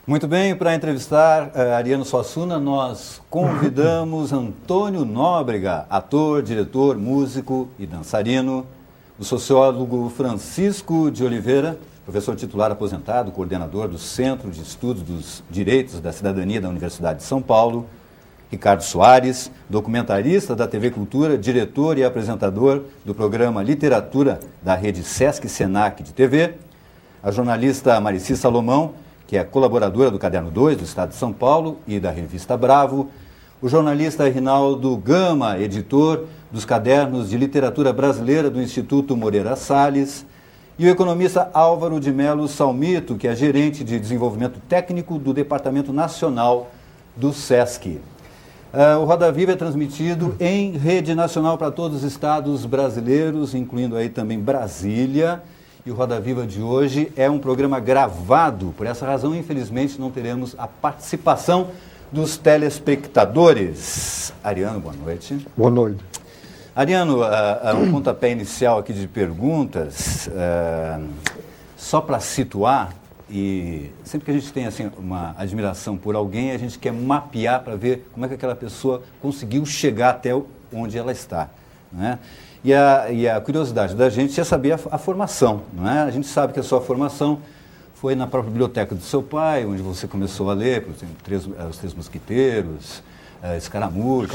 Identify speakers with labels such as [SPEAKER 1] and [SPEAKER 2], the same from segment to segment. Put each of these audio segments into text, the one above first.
[SPEAKER 1] Muito bem, para entrevistar Ariano Suassuna, nós convidamos Antônio Nóbrega, ator, diretor, músico e dançarino, o sociólogo Francisco de Oliveira, professor titular aposentado, coordenador do Centro de Estudos dos Direitos da Cidadania da Universidade de São Paulo, Ricardo Soares, documentarista da TV Cultura, diretor e apresentador do programa Literatura da rede Sesc Senac de TV, a jornalista Marici Salomão, que é colaboradora do Caderno 2 do Estado de São Paulo e da revista Bravo, o jornalista Rinaldo Gama, editor dos Cadernos de Literatura Brasileira do Instituto Moreira Salles, e o economista Álvaro de Melo Salmito, que é gerente de desenvolvimento técnico do Departamento Nacional do SESC. O Roda Viva é transmitido em rede nacional para todos os estados brasileiros, incluindo aí também Brasília. E o Roda Viva de hoje é um programa gravado. Por essa razão, infelizmente, não teremos a participação dos telespectadores. Ariano, boa noite.
[SPEAKER 2] Boa noite.
[SPEAKER 1] Ariano, um pontapé inicial aqui de perguntas, só para situar, e sempre que a gente tem assim, uma admiração por alguém, a gente quer mapear para ver como é que aquela pessoa conseguiu chegar até onde ela está, né? E a curiosidade da gente é saber a formação, não é? A gente sabe que a sua formação foi na própria biblioteca do seu pai, onde você começou a ler, por exemplo, Os Três Mosquiteiros, Escaramuche,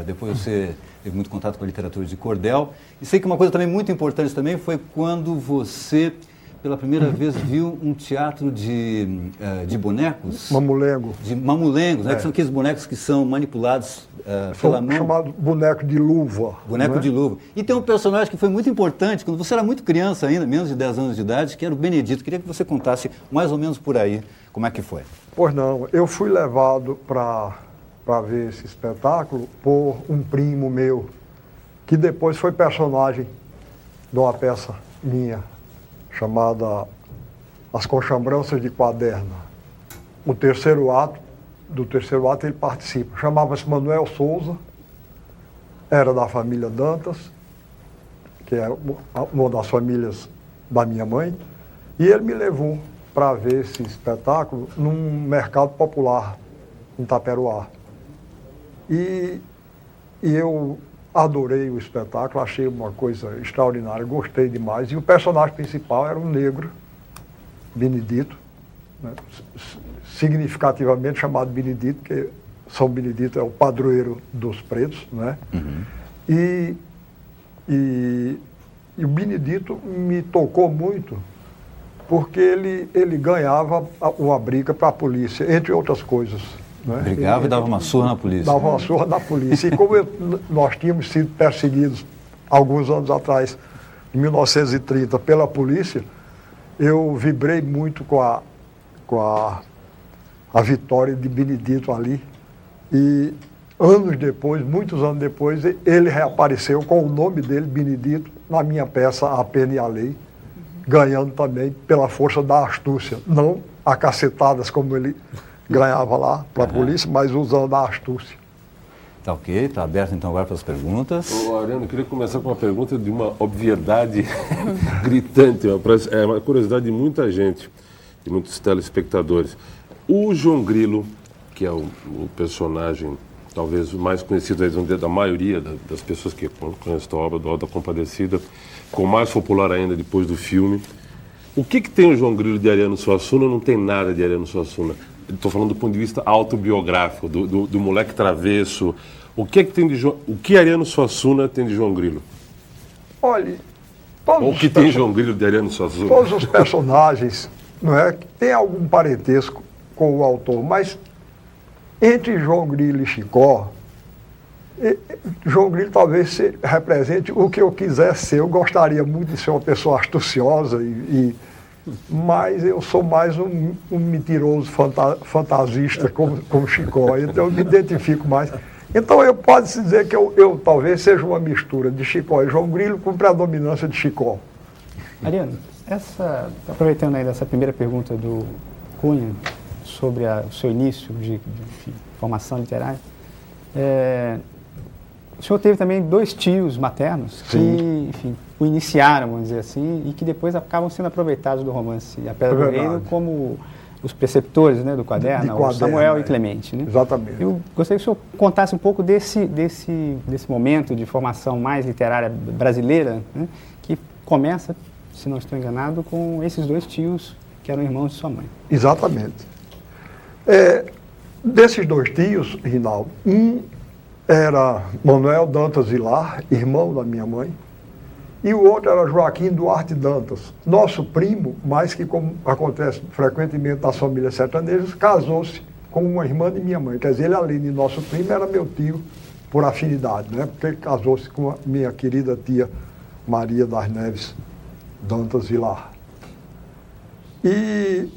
[SPEAKER 1] depois você teve muito contato com a literatura de cordel. E sei que uma coisa também muito importante também foi quando você, pela primeira vez, viu um teatro de bonecos.
[SPEAKER 2] Mamulengo.
[SPEAKER 1] De mamulengos, né? Que são aqueles bonecos que são manipulados pela mão.
[SPEAKER 2] Chamado boneco de luva.
[SPEAKER 1] Boneco de luva. E tem um personagem que foi muito importante, quando você era muito criança ainda, menos de 10 anos de idade, que era o Benedito. Queria que você contasse mais ou menos por aí como é que foi.
[SPEAKER 2] Pois não, eu fui levado para ver esse espetáculo por um primo meu, que depois foi personagem de uma peça minha, chamada As Conchambranças de Quaderno. Do terceiro ato ele participa. Chamava-se Manuel Souza, era da família Dantas, que é uma das famílias da minha mãe, e ele me levou para ver esse espetáculo num mercado popular, em Taperoá. E eu adorei o espetáculo, achei uma coisa extraordinária, gostei demais. E o personagem principal era um negro, Benedito, né, significativamente chamado Benedito, porque São Benedito é o padroeiro dos pretos, né? Uhum. E o Benedito me tocou muito, porque ele ganhava uma briga para a polícia, entre outras coisas. Né?
[SPEAKER 1] Brigava e dava uma surra na polícia.
[SPEAKER 2] Dava uma surra na polícia. E como nós tínhamos sido perseguidos alguns anos atrás, em 1930, pela polícia, eu vibrei muito com a vitória de Benedito ali. E anos depois, muitos anos depois, ele reapareceu com o nome dele, Benedito, na minha peça A Pena e a Lei, ganhando também pela força da astúcia. Não a cacetadas como ele ganhava lá para a polícia, mas usando a astúcia.
[SPEAKER 1] Tá ok, está aberto então agora para as perguntas.
[SPEAKER 3] Ariano, eu queria começar com uma pergunta de uma obviedade gritante, é uma curiosidade de muita gente, de muitos telespectadores. O João Grilo, que é o personagem talvez mais conhecido da maioria das pessoas que conhecem a obra do Auto da Compadecida, com mais popular ainda depois do filme. O que tem o João Grilo de Ariano Suassuna? Não tem nada de Ariano Suassuna. Estou falando do ponto de vista autobiográfico, do moleque travesso. O que Ariano Suassuna tem de João Grilo?
[SPEAKER 2] Olha,
[SPEAKER 3] o que tem João Grilo de Ariano Suassuna?
[SPEAKER 2] Todos os personagens, não é, tem algum parentesco com o autor, mas entre João Grilo e Chicó, João Grilo talvez represente o que eu quiser ser. Eu gostaria muito de ser uma pessoa astuciosa mas eu sou mais um mentiroso fantasista como Chicó, então eu me identifico mais. Então eu posso dizer que eu talvez seja uma mistura de Chicó e João Grilo com predominância de Chicó.
[SPEAKER 4] Ariano, aproveitando aí dessa primeira pergunta do Cunha sobre o seu início de formação literária, o senhor teve também 2 tios maternos que, enfim, o iniciaram, vamos dizer assim, e que depois acabam sendo aproveitados do romance A Pedra do Reino como os preceptores, né, do Quaderna, o Samuel e Clemente. Né?
[SPEAKER 2] Exatamente.
[SPEAKER 4] Eu gostaria que o senhor contasse um pouco desse momento de formação mais literária brasileira, né, que começa, se não estou enganado, com esses dois tios que eram irmãos de sua mãe.
[SPEAKER 2] Exatamente. Desses dois tios, Rinaldo, um era Manuel Dantas Vilar, irmão da minha mãe, e o outro era Joaquim Duarte Dantas, nosso primo, mas que, como acontece frequentemente nas famílias sertanejas, casou-se com uma irmã de minha mãe. Quer dizer, ele, além de nosso primo, era meu tio por afinidade, né? Porque ele casou-se com a minha querida tia Maria das Neves Dantas Vilar. E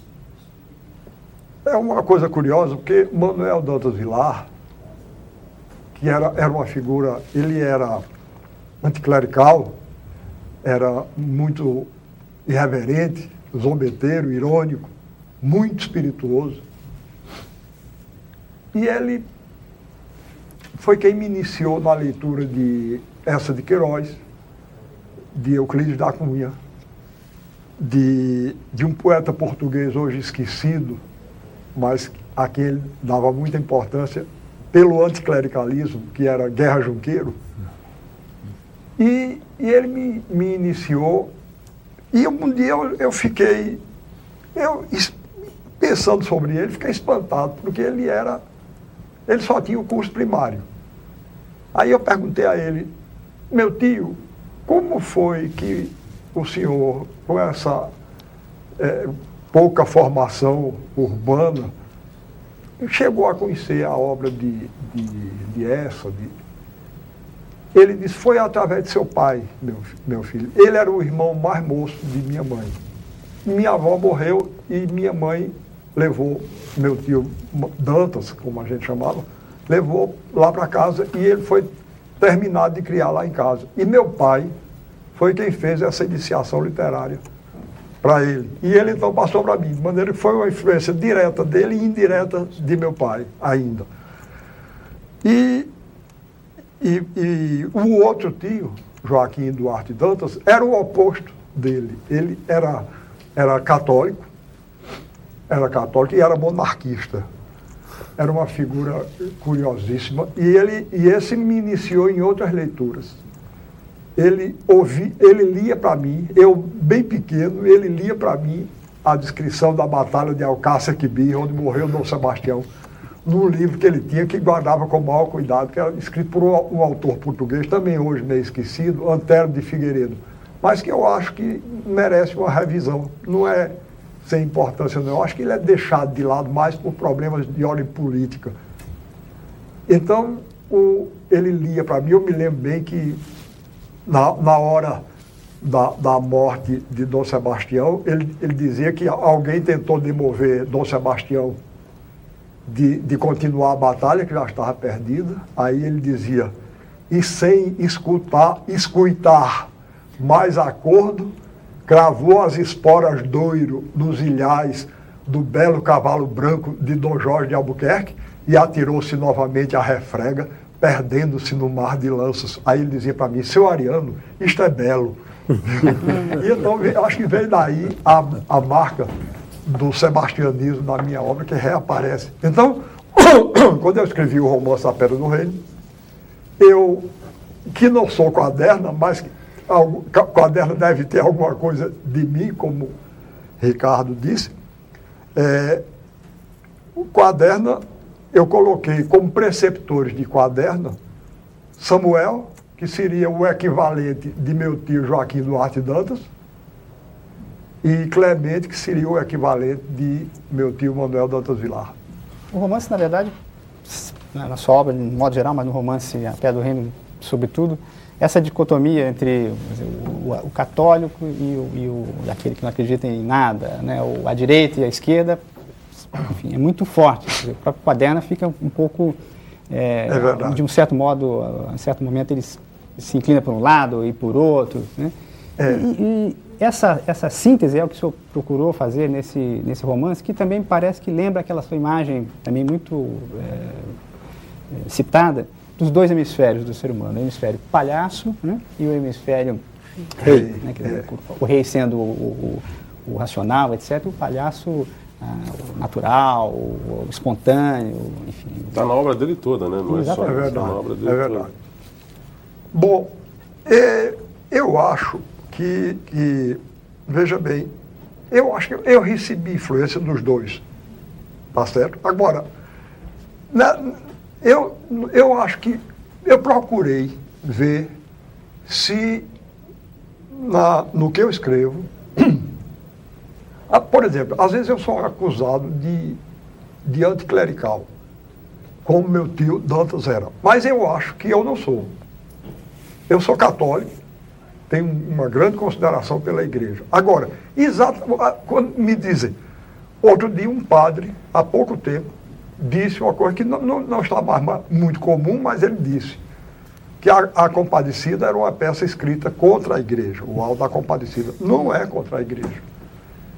[SPEAKER 2] é uma coisa curiosa, porque Manuel Dantas Vilar, que era uma figura, ele era anticlerical, era muito irreverente, zombeteiro, irônico, muito espirituoso. E ele foi quem me iniciou na leitura de Eça de Queiroz, de Euclides da Cunha, de um poeta português hoje esquecido, mas a quem ele dava muita importância pelo anticlericalismo, que era Guerra Junqueiro. E ele me iniciou, e um dia eu fiquei, pensando sobre ele, fiquei espantado, porque ele só tinha o curso primário. Aí eu perguntei a ele, meu tio, como foi que o senhor, com essa pouca formação urbana, chegou a conhecer a obra de Eça? Ele disse, foi através de seu pai, meu filho. Ele era o irmão mais moço de minha mãe. Minha avó morreu e minha mãe levou meu tio Dantas, como a gente chamava, levou lá para casa e ele foi terminado de criar lá em casa. E meu pai foi quem fez essa iniciação literária para ele. E ele então passou para mim, de maneira que foi uma influência direta dele e indireta de meu pai ainda. E o outro tio, Joaquim Duarte Dantas, era o oposto dele. Ele era católico e era monarquista. Era uma figura curiosíssima. E esse me iniciou em outras leituras. Ele lia para mim, eu bem pequeno, ele lia para mim a descrição da Batalha de Alcácer Quibir, onde morreu Dom Sebastião, num livro que ele tinha, que guardava com o maior cuidado, que era escrito por um autor português, também hoje meio esquecido, Antero de Figueiredo, mas que eu acho que merece uma revisão. Não é sem importância, não. Eu acho que ele é deixado de lado mais por problemas de ordem política. Então, ele lia para mim, eu me lembro bem que na hora da morte de Dom Sebastião, ele dizia que alguém tentou demover Dom Sebastião de continuar a batalha, que já estava perdida. Aí ele dizia, e sem escutar mais acordo, cravou as esporas doiro nos ilhais do belo cavalo branco de Dom Jorge de Albuquerque e atirou-se novamente à refrega, perdendo-se no mar de lanças. Aí ele dizia para mim, seu Ariano, isto é belo. E então, eu acho que veio daí a marca do sebastianismo na minha obra, que reaparece. Então, quando eu escrevi o romance A Pedra do Reino, eu, que não sou Quaderna, mas Quaderna deve ter alguma coisa de mim, como Ricardo disse, o Quaderna, eu coloquei como preceptores de Quaderna Samuel, que seria o equivalente de meu tio Joaquim Duarte Dantas, e Clemente, que seria o equivalente de meu tio Manuel Dantas Vilar.
[SPEAKER 4] O romance, na verdade, na sua obra, de modo geral, mas no romance A Pedra do Reino, sobretudo, essa dicotomia entre o católico e aquele que não acredita em nada, né, a direita e a esquerda, enfim, é muito forte. O próprio Quaderna fica um pouco, de um certo modo, a certo momento ele se inclina por um lado e por outro, né? E essa síntese é o que o senhor procurou fazer nesse romance, que também parece que lembra aquela sua imagem também muito citada dos dois hemisférios do ser humano, o hemisfério palhaço, né, e o hemisfério rei, né, o rei sendo o racional, etc., e o palhaço o natural, o espontâneo, enfim.
[SPEAKER 3] Está na obra dele toda, né? Não é só,
[SPEAKER 2] É verdade,
[SPEAKER 3] tá na obra dele
[SPEAKER 2] é verdade.
[SPEAKER 3] toda.
[SPEAKER 2] Bom, eu acho que, veja bem, eu acho que eu recebi influência dos dois, tá certo? Agora, eu acho que eu procurei ver se no que eu escrevo, por exemplo, às vezes eu sou acusado de anticlerical, como meu tio Dantas era, mas eu acho que eu não sou. Eu sou católico, tenho uma grande consideração pela igreja. Agora, quando me dizem, outro dia um padre, há pouco tempo, disse uma coisa que não está mais muito comum, mas ele disse que a Compadecida era uma peça escrita contra a igreja. O Alto da Compadecida não é contra a igreja.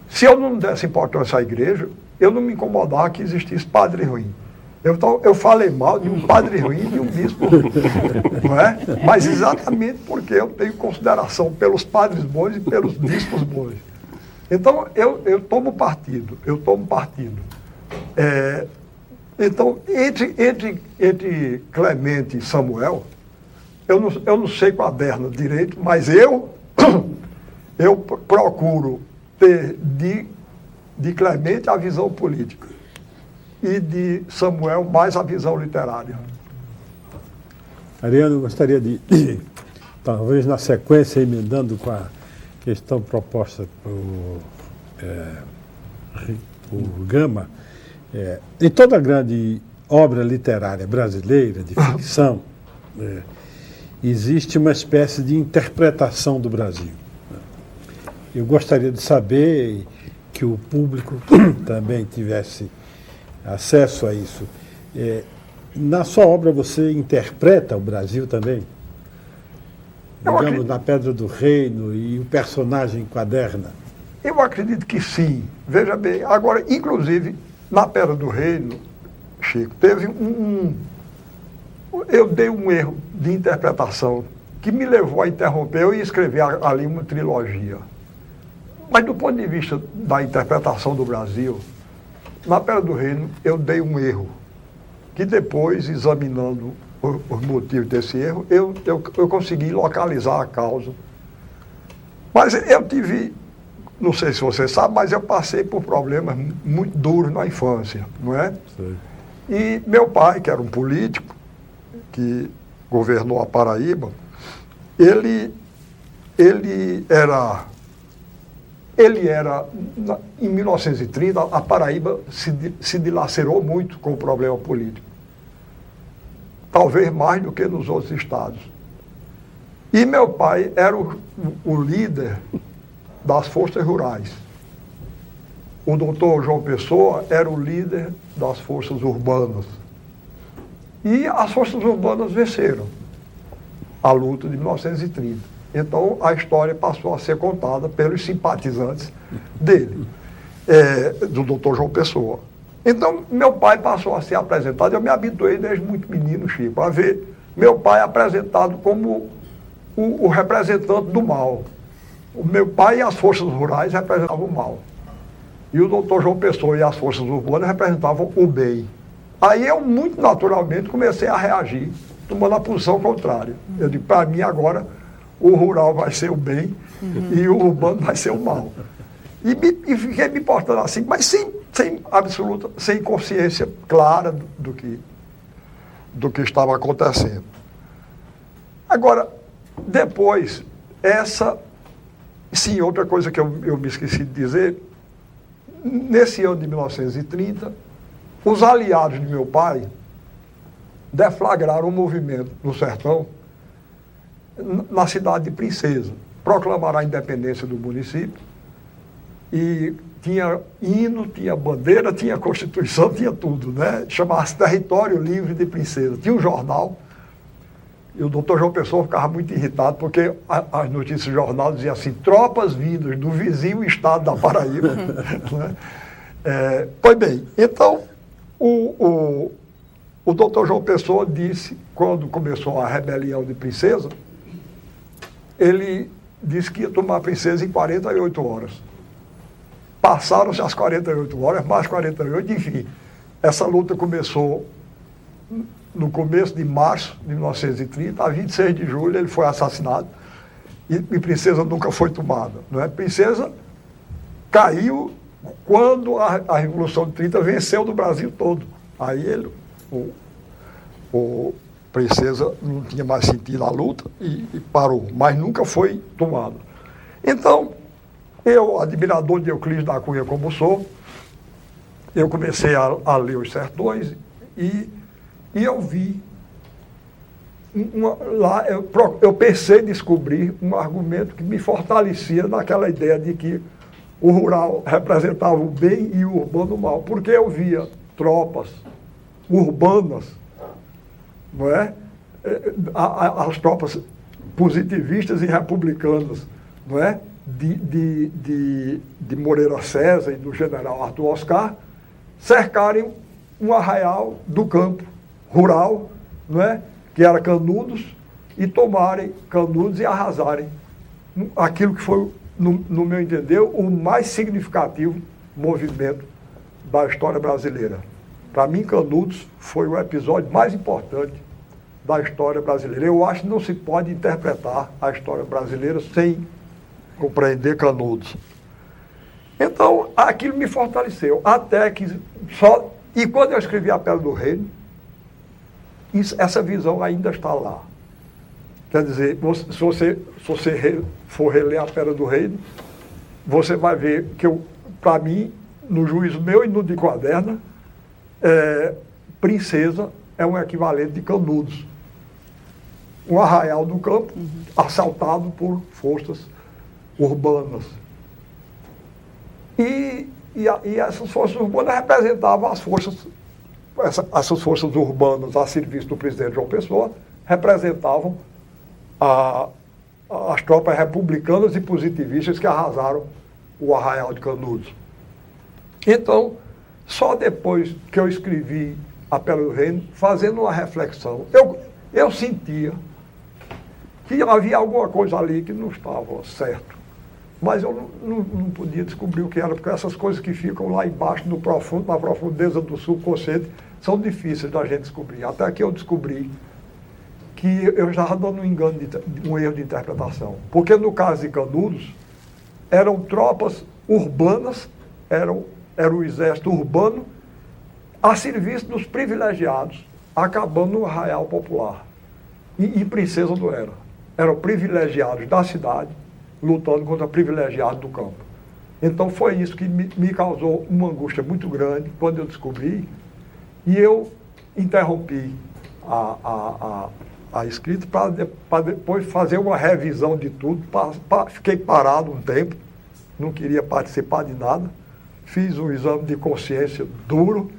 [SPEAKER 2] Se eu não desse importância à igreja, eu não me incomodava que existisse padre ruim. Então, eu falei mal de um padre ruim e de um bispo ruim, não é? Mas exatamente porque eu tenho consideração pelos padres bons e pelos bispos bons. Então, eu tomo partido. Então, entre Clemente e Samuel, eu não sei quaderno direito, mas eu procuro ter de Clemente a visão política e de Samuel mais a visão literária.
[SPEAKER 5] Ariano, gostaria de, talvez na sequência, emendando com a questão proposta por Gama, em toda grande obra literária brasileira, de ficção, existe uma espécie de interpretação do Brasil. Eu gostaria de saber que o público também tivesse acesso a isso. Na sua obra você interpreta o Brasil também? Digamos, na Pedra do Reino e o personagem enquaderna?
[SPEAKER 2] Eu acredito que sim. Veja bem, agora, inclusive, na Pedra do Reino, Chico, teve eu dei um erro de interpretação que me levou a interromper. Eu ia escrever ali uma trilogia. Mas do ponto de vista da interpretação do Brasil, na Pedra do Reino eu dei um erro, que depois, examinando os motivos desse erro, eu consegui localizar a causa. Mas eu tive, não sei se você sabe, mas eu passei por problemas muito duros na infância, não é?
[SPEAKER 5] Sim.
[SPEAKER 2] E meu pai, que era um político, que governou a Paraíba, ele era, em 1930, a Paraíba se dilacerou muito com o problema político. Talvez mais do que nos outros estados. E meu pai era o líder das forças rurais. O doutor João Pessoa era o líder das forças urbanas. E as forças urbanas venceram a luta de 1930. Então, a história passou a ser contada pelos simpatizantes dele, do doutor João Pessoa. Então, meu pai passou a ser apresentado, eu me habituei desde muito menino, Chico, a ver meu pai apresentado como o representante do mal. O meu pai e as forças rurais representavam o mal. E o doutor João Pessoa e as forças urbanas representavam o bem. Aí eu, muito naturalmente, comecei a reagir, tomando a posição contrária. Eu digo, para mim agora, o rural vai ser o bem e o urbano vai ser o mal. E fiquei me portando assim, mas sem consciência clara do que estava acontecendo. Agora, depois, sim, outra coisa que eu me esqueci de dizer, nesse ano de 1930, os aliados de meu pai deflagraram um movimento no sertão, na cidade de Princesa. Proclamaram a independência do município e tinha hino, tinha bandeira, tinha Constituição, tinha tudo, né? Chamava-se Território Livre de Princesa. Tinha um jornal e o doutor João Pessoa ficava muito irritado porque as notícias do jornal diziam assim, tropas vindas do vizinho estado da Paraíba. Né? Pois bem, então o doutor João Pessoa disse, quando começou a rebelião de Princesa, ele disse que ia tomar Princesa em 48 horas. passaram-se as 48 horas, mais 48, enfim. Essa luta começou no começo de março de 1930, a 26 de julho ele foi assassinado e Princesa nunca foi tomada. Não é? Princesa caiu quando a Revolução de 30 venceu no Brasil todo. Aí ele, o Princesa não tinha mais sentido a luta e parou, mas nunca foi tomado. Então, eu, admirador de Euclides da Cunha como sou, eu comecei a ler Os Sertões e eu vi, lá eu pensei em descobrir um argumento que me fortalecia naquela ideia de que o rural representava o bem e o urbano o mal, porque eu via tropas urbanas, não é? As tropas positivistas e republicanas, não é? De Moreira César e do general Arthur Oscar, cercarem um arraial do campo rural, não é? Que era Canudos, e tomarem Canudos e arrasarem aquilo que foi, no meu entender, o mais significativo movimento da história brasileira. Para mim, Canudos foi o episódio mais importante da história brasileira. Eu acho que não se pode interpretar a história brasileira sem compreender Canudos. Então, aquilo me fortaleceu, até que só... E quando eu escrevi A Pedra do Reino, essa visão ainda está lá. Quer dizer, se você for reler A Pedra do Reino, você vai ver que, para mim, no juízo meu e no de Quaderna, Princesa é um equivalente de Canudos. Um arraial do campo, assaltado por forças urbanas. E essas forças urbanas representavam as forças, essas forças urbanas a serviço do presidente João Pessoa, representavam as tropas republicanas e positivistas que arrasaram o arraial de Canudos. Então, só depois que eu escrevi A Pedra do Reino, fazendo uma reflexão, eu sentia que havia alguma coisa ali que não estava certo. Mas eu não podia descobrir o que era, porque essas coisas que ficam lá embaixo, na profundeza do subconsciente, são difíceis da gente descobrir. Até que eu descobri que eu já estava dando um erro de interpretação. Porque no caso de Canudos, eram tropas urbanas, era o exército urbano, a serviço dos privilegiados, acabando no arraial popular. E Princesa não era. Eram privilegiados da cidade, lutando contra privilegiados do campo. Então foi isso que me causou uma angústia muito grande quando eu descobri, e eu interrompi a escrita para depois fazer uma revisão de tudo. Fiquei parado um tempo, não queria participar de nada, fiz um exame de consciência duro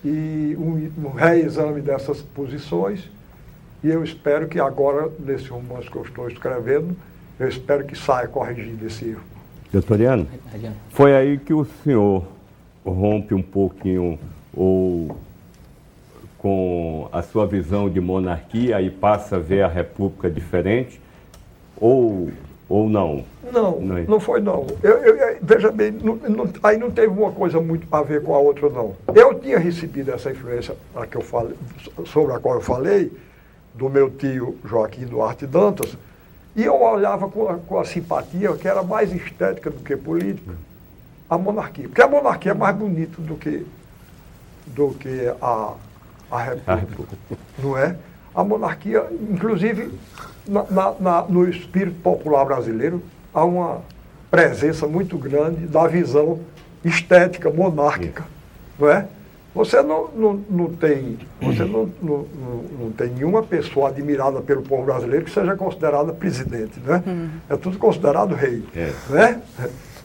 [SPEAKER 2] e um reexame dessas posições, e eu espero que agora, nesse romance que eu estou escrevendo, eu espero que saia corrigido esse erro.
[SPEAKER 6] Doutoriano, foi aí que o senhor rompe um pouquinho com a sua visão de monarquia e passa a ver a república diferente, ou não? Não foi não. Veja bem, aí não teve uma coisa muito a ver com a outra, não. Eu tinha recebido essa influência sobre a qual eu falei, do meu tio Joaquim Duarte Dantas, e eu olhava com a simpatia, que era mais estética do que política, a monarquia. Porque a monarquia é mais bonita do que a república, não é? A monarquia, inclusive, no espírito popular brasileiro, há uma presença muito grande da visão estética monárquica, não é? Você não tem nenhuma pessoa admirada pelo povo brasileiro que seja considerada presidente, né? É tudo considerado rei, né?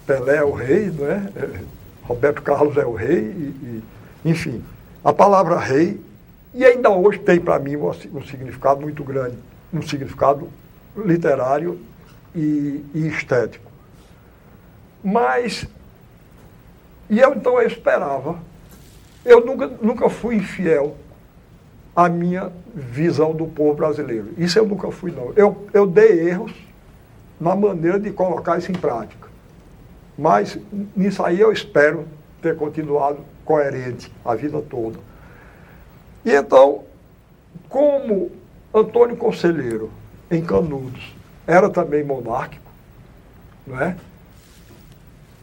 [SPEAKER 6] Pelé é o rei, né? Roberto Carlos é o rei, enfim. A palavra rei, e ainda hoje tem para mim um significado muito grande, um significado literário e estético. Mas, então eu esperava. Eu nunca fui infiel à minha visão do povo brasileiro. Isso eu nunca fui, não. Eu dei erros na maneira de colocar isso em prática. Mas nisso aí eu espero ter continuado coerente a vida toda. E então, como Antônio Conselheiro, em Canudos, era também monárquico, não é?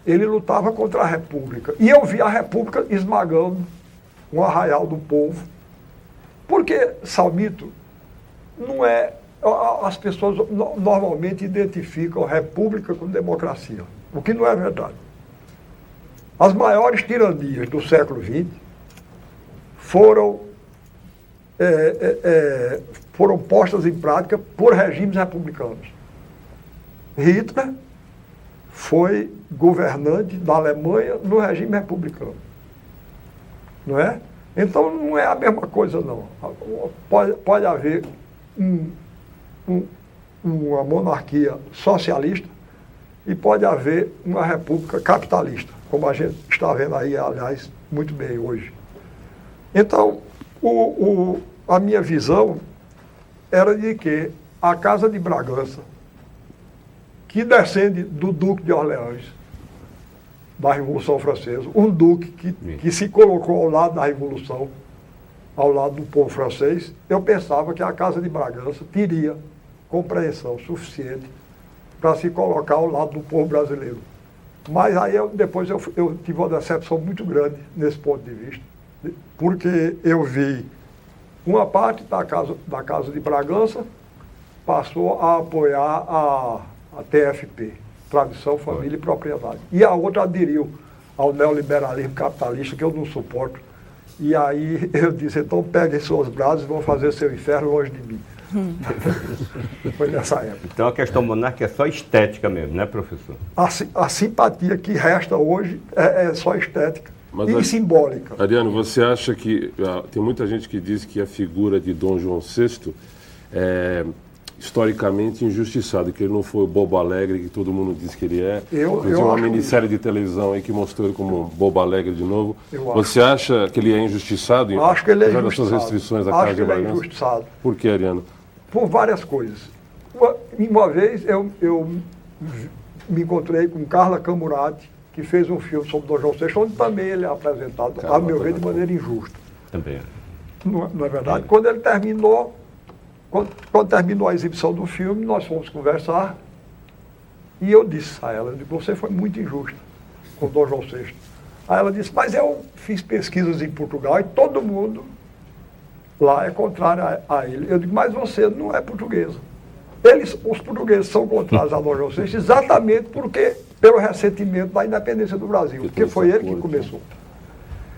[SPEAKER 6] Ele lutava contra a República. E eu vi a República esmagando um arraial do povo. Porque, Salmito, não é... As pessoas normalmente identificam República com democracia, o que não é verdade. As maiores tiranias do século XX foram postas em prática por regimes republicanos. Hitler foi governante da Alemanha no regime republicano. Não é? Então não é a mesma coisa, não. Pode haver uma monarquia socialista e pode haver uma república capitalista, como a gente está vendo aí, aliás, muito bem hoje. Então, a minha visão era de que a Casa de Bragança, que descende do Duque de Orleans, da Revolução Francesa, um duque que se colocou ao lado da Revolução, ao lado do povo francês, eu pensava que a Casa de Bragança teria compreensão suficiente para se colocar ao lado do povo brasileiro. Mas aí depois eu tive uma decepção muito grande nesse ponto de vista, porque eu vi uma parte da Casa de Bragança passou a apoiar a TFP, Tradição, Família e Propriedade. E a outra aderiu ao neoliberalismo capitalista, que eu não suporto. E aí eu disse, então peguem suas brasas e vão fazer seu inferno longe de mim. Foi nessa época.
[SPEAKER 7] Então a questão monárquica é só estética mesmo, né, professor?
[SPEAKER 6] A simpatia que resta hoje é só estética e simbólica.
[SPEAKER 3] Ariano, você acha que... tem muita gente que diz que a figura de Dom João VI é historicamente injustiçado, que ele não foi o bobo alegre que todo mundo diz que ele é. Inclusive uma minissérie de televisão aí que mostrou ele como um bobo alegre de novo. Você acha que ele é injustiçado?
[SPEAKER 6] Acho que ele é injustiçado.
[SPEAKER 3] Das suas restrições da Casa de Bragança?
[SPEAKER 6] Ele é injustiçado.
[SPEAKER 3] Por que, Ariano?
[SPEAKER 6] Por várias coisas. Uma vez eu me encontrei com Carla Camurati, que fez um filme sobre Dom João VI, onde também ele é apresentado, a meu ver, de maneira injusta.
[SPEAKER 7] Também.
[SPEAKER 6] Não é verdade? Quando ele terminou, quando terminou a exibição do filme, nós fomos conversar e eu disse a ela, você foi muito injusta com Dom João VI. Aí ela disse, mas eu fiz pesquisas em Portugal e todo mundo lá é contrário a ele. Eu digo, mas você não é portuguesa. Os portugueses são contrários a Dom João VI exatamente pelo ressentimento da independência do Brasil, porque foi ele que começou.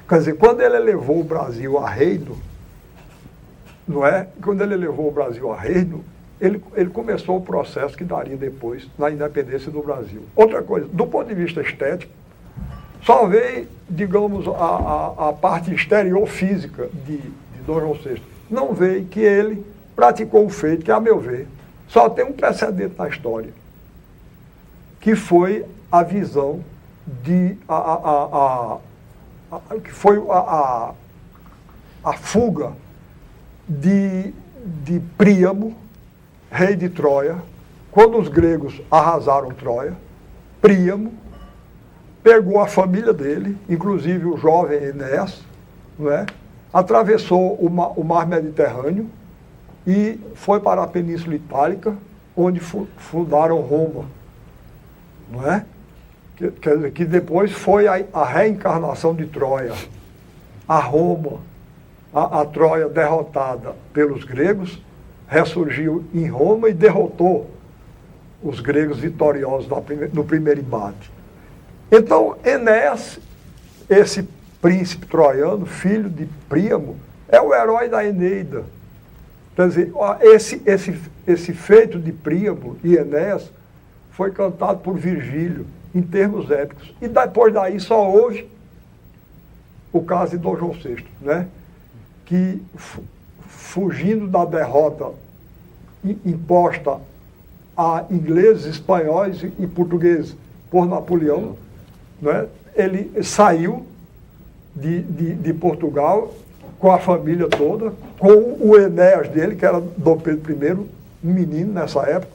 [SPEAKER 6] Quer dizer, quando ele elevou o Brasil a reino, não é? Quando ele levou o Brasil a reino, ele começou o processo que daria depois na independência do Brasil. Outra coisa, do ponto de vista estético, só veio, digamos, a parte exterior física de Dom João VI. Não veio que ele praticou um feito que, a meu ver, só tem um precedente na história, que foi a visão que foi a fuga de Príamo, rei de Troia, quando os gregos arrasaram Troia. Príamo pegou a família dele, inclusive o jovem Enéas, não é? Atravessou o mar Mediterrâneo e foi para a Península Itálica, onde fundaram Roma, não é? Quer dizer, que depois foi a reencarnação de Troia. A Roma, a Troia derrotada pelos gregos, ressurgiu em Roma e derrotou os gregos vitoriosos no primeiro embate. Então, Enéas, esse príncipe troiano, filho de Príamo, é o herói da Eneida. Quer dizer, esse feito de Príamo e Enéas foi cantado por Virgílio, em termos épicos. E depois daí só houve o caso de Dom João VI, né? Que, fugindo da derrota imposta a ingleses, espanhóis e portugueses por Napoleão, né? Ele saiu de Portugal com a família toda, com o Enéas dele, que era Dom Pedro I, um menino nessa época,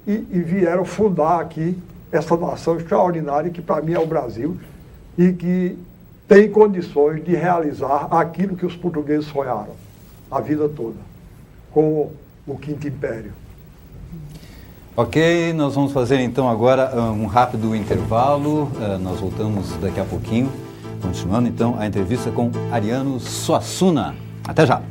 [SPEAKER 6] e vieram fundar aqui essa nação extraordinária que para mim é o Brasil e que tem condições de realizar aquilo que os portugueses sonharam a vida toda, com o Quinto Império.
[SPEAKER 1] Ok, nós vamos fazer então agora um rápido intervalo, nós voltamos daqui a pouquinho, continuando então a entrevista com Ariano Suassuna. Até já!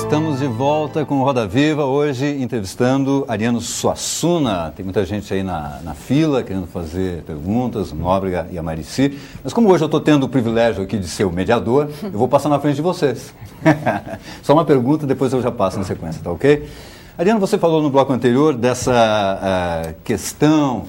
[SPEAKER 1] Estamos de volta com o Roda Viva, hoje entrevistando Ariano Suassuna. Tem muita gente aí na fila querendo fazer perguntas, o Nóbrega e a Marici. Mas como hoje eu estou tendo o privilégio aqui de ser o mediador, eu vou passar na frente de vocês. Só uma pergunta, depois eu já passo na sequência, tá ok? Ariano, você falou no bloco anterior dessa questão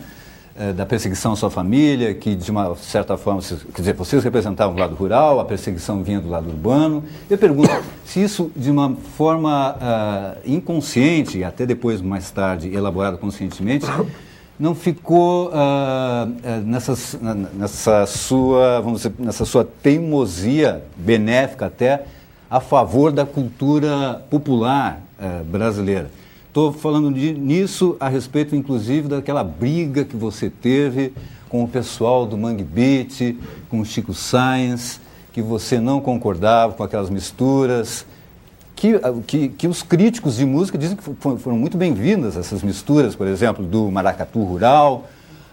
[SPEAKER 1] da perseguição à sua família, que de uma certa forma, quer dizer, vocês representavam o lado rural, a perseguição vinha do lado urbano. Eu pergunto se isso de uma forma inconsciente, e até depois, mais tarde, elaborado conscientemente, não ficou nessa sua, vamos dizer, nessa sua teimosia benéfica até a favor da cultura popular brasileira. Estou falando nisso a respeito, inclusive, daquela briga que você teve com o pessoal do Mangue Beat, com o Chico Sainz, que você não concordava com aquelas misturas, que os críticos de música dizem que foram muito bem-vindas essas misturas, por exemplo, do maracatu rural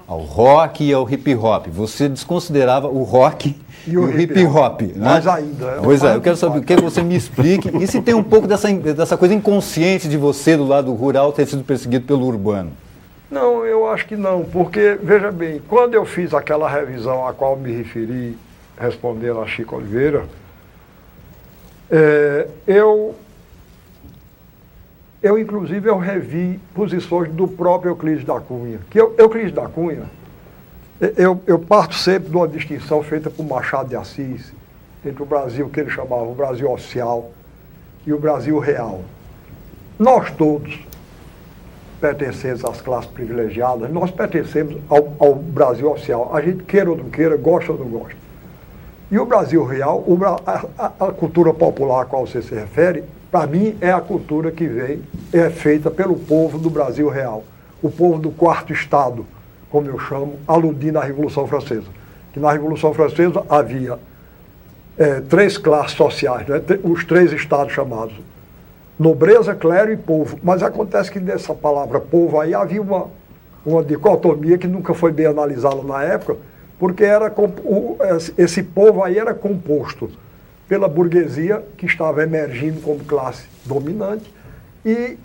[SPEAKER 1] ao rock e ao hip hop. Você desconsiderava o rock e o hip hop, né?
[SPEAKER 6] Mais ainda.
[SPEAKER 1] Pois é, eu quero saber, quero que você me explique, e se tem um pouco dessa coisa inconsciente de você do lado rural ter sido perseguido pelo urbano?
[SPEAKER 6] Não, eu acho que não, porque, veja bem, quando eu fiz aquela revisão a qual me referi, respondendo a Chico Oliveira, inclusive, eu revi posições do próprio Euclides da Cunha. Que Euclides da Cunha, eu parto sempre de uma distinção feita por Machado de Assis, entre o Brasil, que ele chamava o Brasil oficial, e o Brasil real. Nós todos pertencemos às classes privilegiadas, nós pertencemos ao Brasil oficial. A gente queira ou não queira, gosta ou não gosta. E o Brasil real, a cultura popular a qual você se refere, para mim é a cultura que é feita pelo povo do Brasil real. O povo do quarto estado, como eu chamo, aludindo à Revolução Francesa. Que na Revolução Francesa havia 3 classes sociais, né? Os 3 estados chamados nobreza, clero e povo. Mas acontece que nessa palavra povo aí havia uma dicotomia que nunca foi bem analisada na época, porque esse povo aí era composto pela burguesia, que estava emergindo como classe dominante, e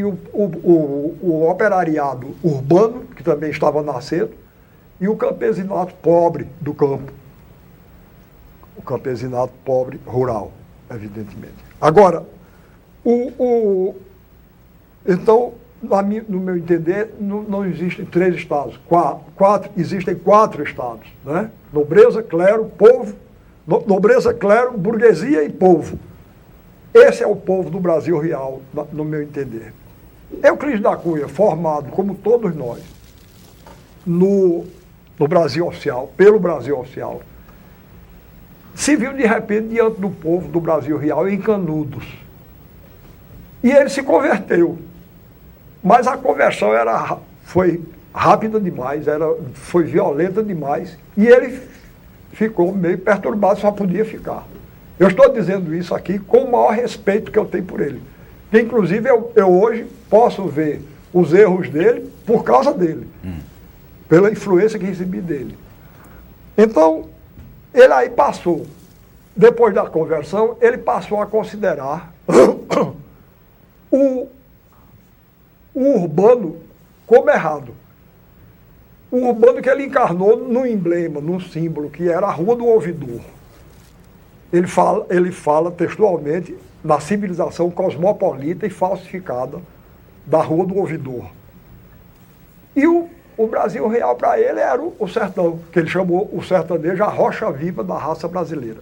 [SPEAKER 6] o operariado urbano, que também estava nascendo, e o campesinato pobre do campo. O campesinato pobre rural, evidentemente. Agora, então, no meu entender, não existem 3 estados, existem 4 estados, né? Nobreza, clero, povo, nobreza, clero, burguesia e povo. Esse é o povo do Brasil real, no meu entender. Euclides da Cunha, formado, como todos nós, no Brasil oficial, pelo Brasil oficial, se viu de repente diante do povo do Brasil real em Canudos. E ele se converteu. Mas a conversão foi rápida demais, foi violenta demais, e ele ficou meio perturbado, só podia ficar. Eu estou dizendo isso aqui com o maior respeito que eu tenho por ele. Que, inclusive, eu hoje posso ver os erros dele por causa dele, pela influência que recebi dele. Então, ele aí passou, depois da conversão, ele passou a considerar o urbano como errado. O urbano que ele encarnou no emblema, no símbolo, que era a Rua do Ouvidor. Ele fala textualmente na civilização cosmopolita e falsificada da Rua do Ouvidor. E o Brasil real para ele era o sertão, que ele chamou o sertanejo a rocha viva da raça brasileira.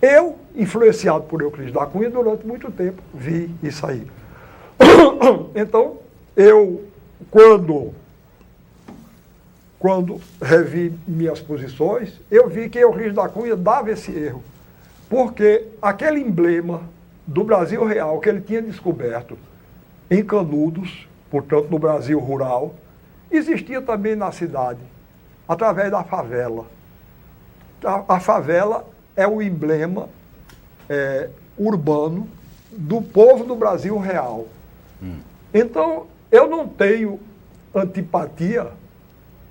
[SPEAKER 6] Eu, influenciado por Euclides da Cunha, durante muito tempo vi isso aí. Então, eu, quando revi minhas posições, eu vi que Euclides da Cunha dava esse erro. Porque aquele emblema do Brasil real que ele tinha descoberto em Canudos, portanto no Brasil rural, existia também na cidade, através da favela. A favela é o emblema urbano do povo do Brasil real. Então, eu não tenho antipatia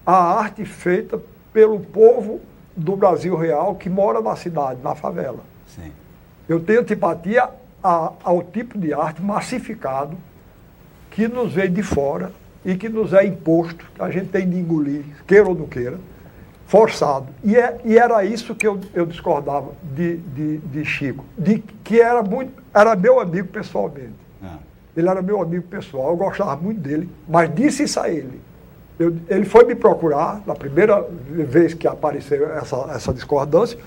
[SPEAKER 6] à arte feita pelo povo do Brasil real que mora na cidade, na favela.
[SPEAKER 1] Sim.
[SPEAKER 6] Eu tenho antipatia ao tipo de arte massificado que nos vem de fora e que nos é imposto, que a gente tem de engolir, queira ou não queira, forçado. E era isso que eu discordava de Chico, que era meu amigo pessoalmente. Ele era meu amigo pessoal, eu gostava muito dele, mas disse isso a ele. Ele foi me procurar, na primeira vez que apareceu essa discordância,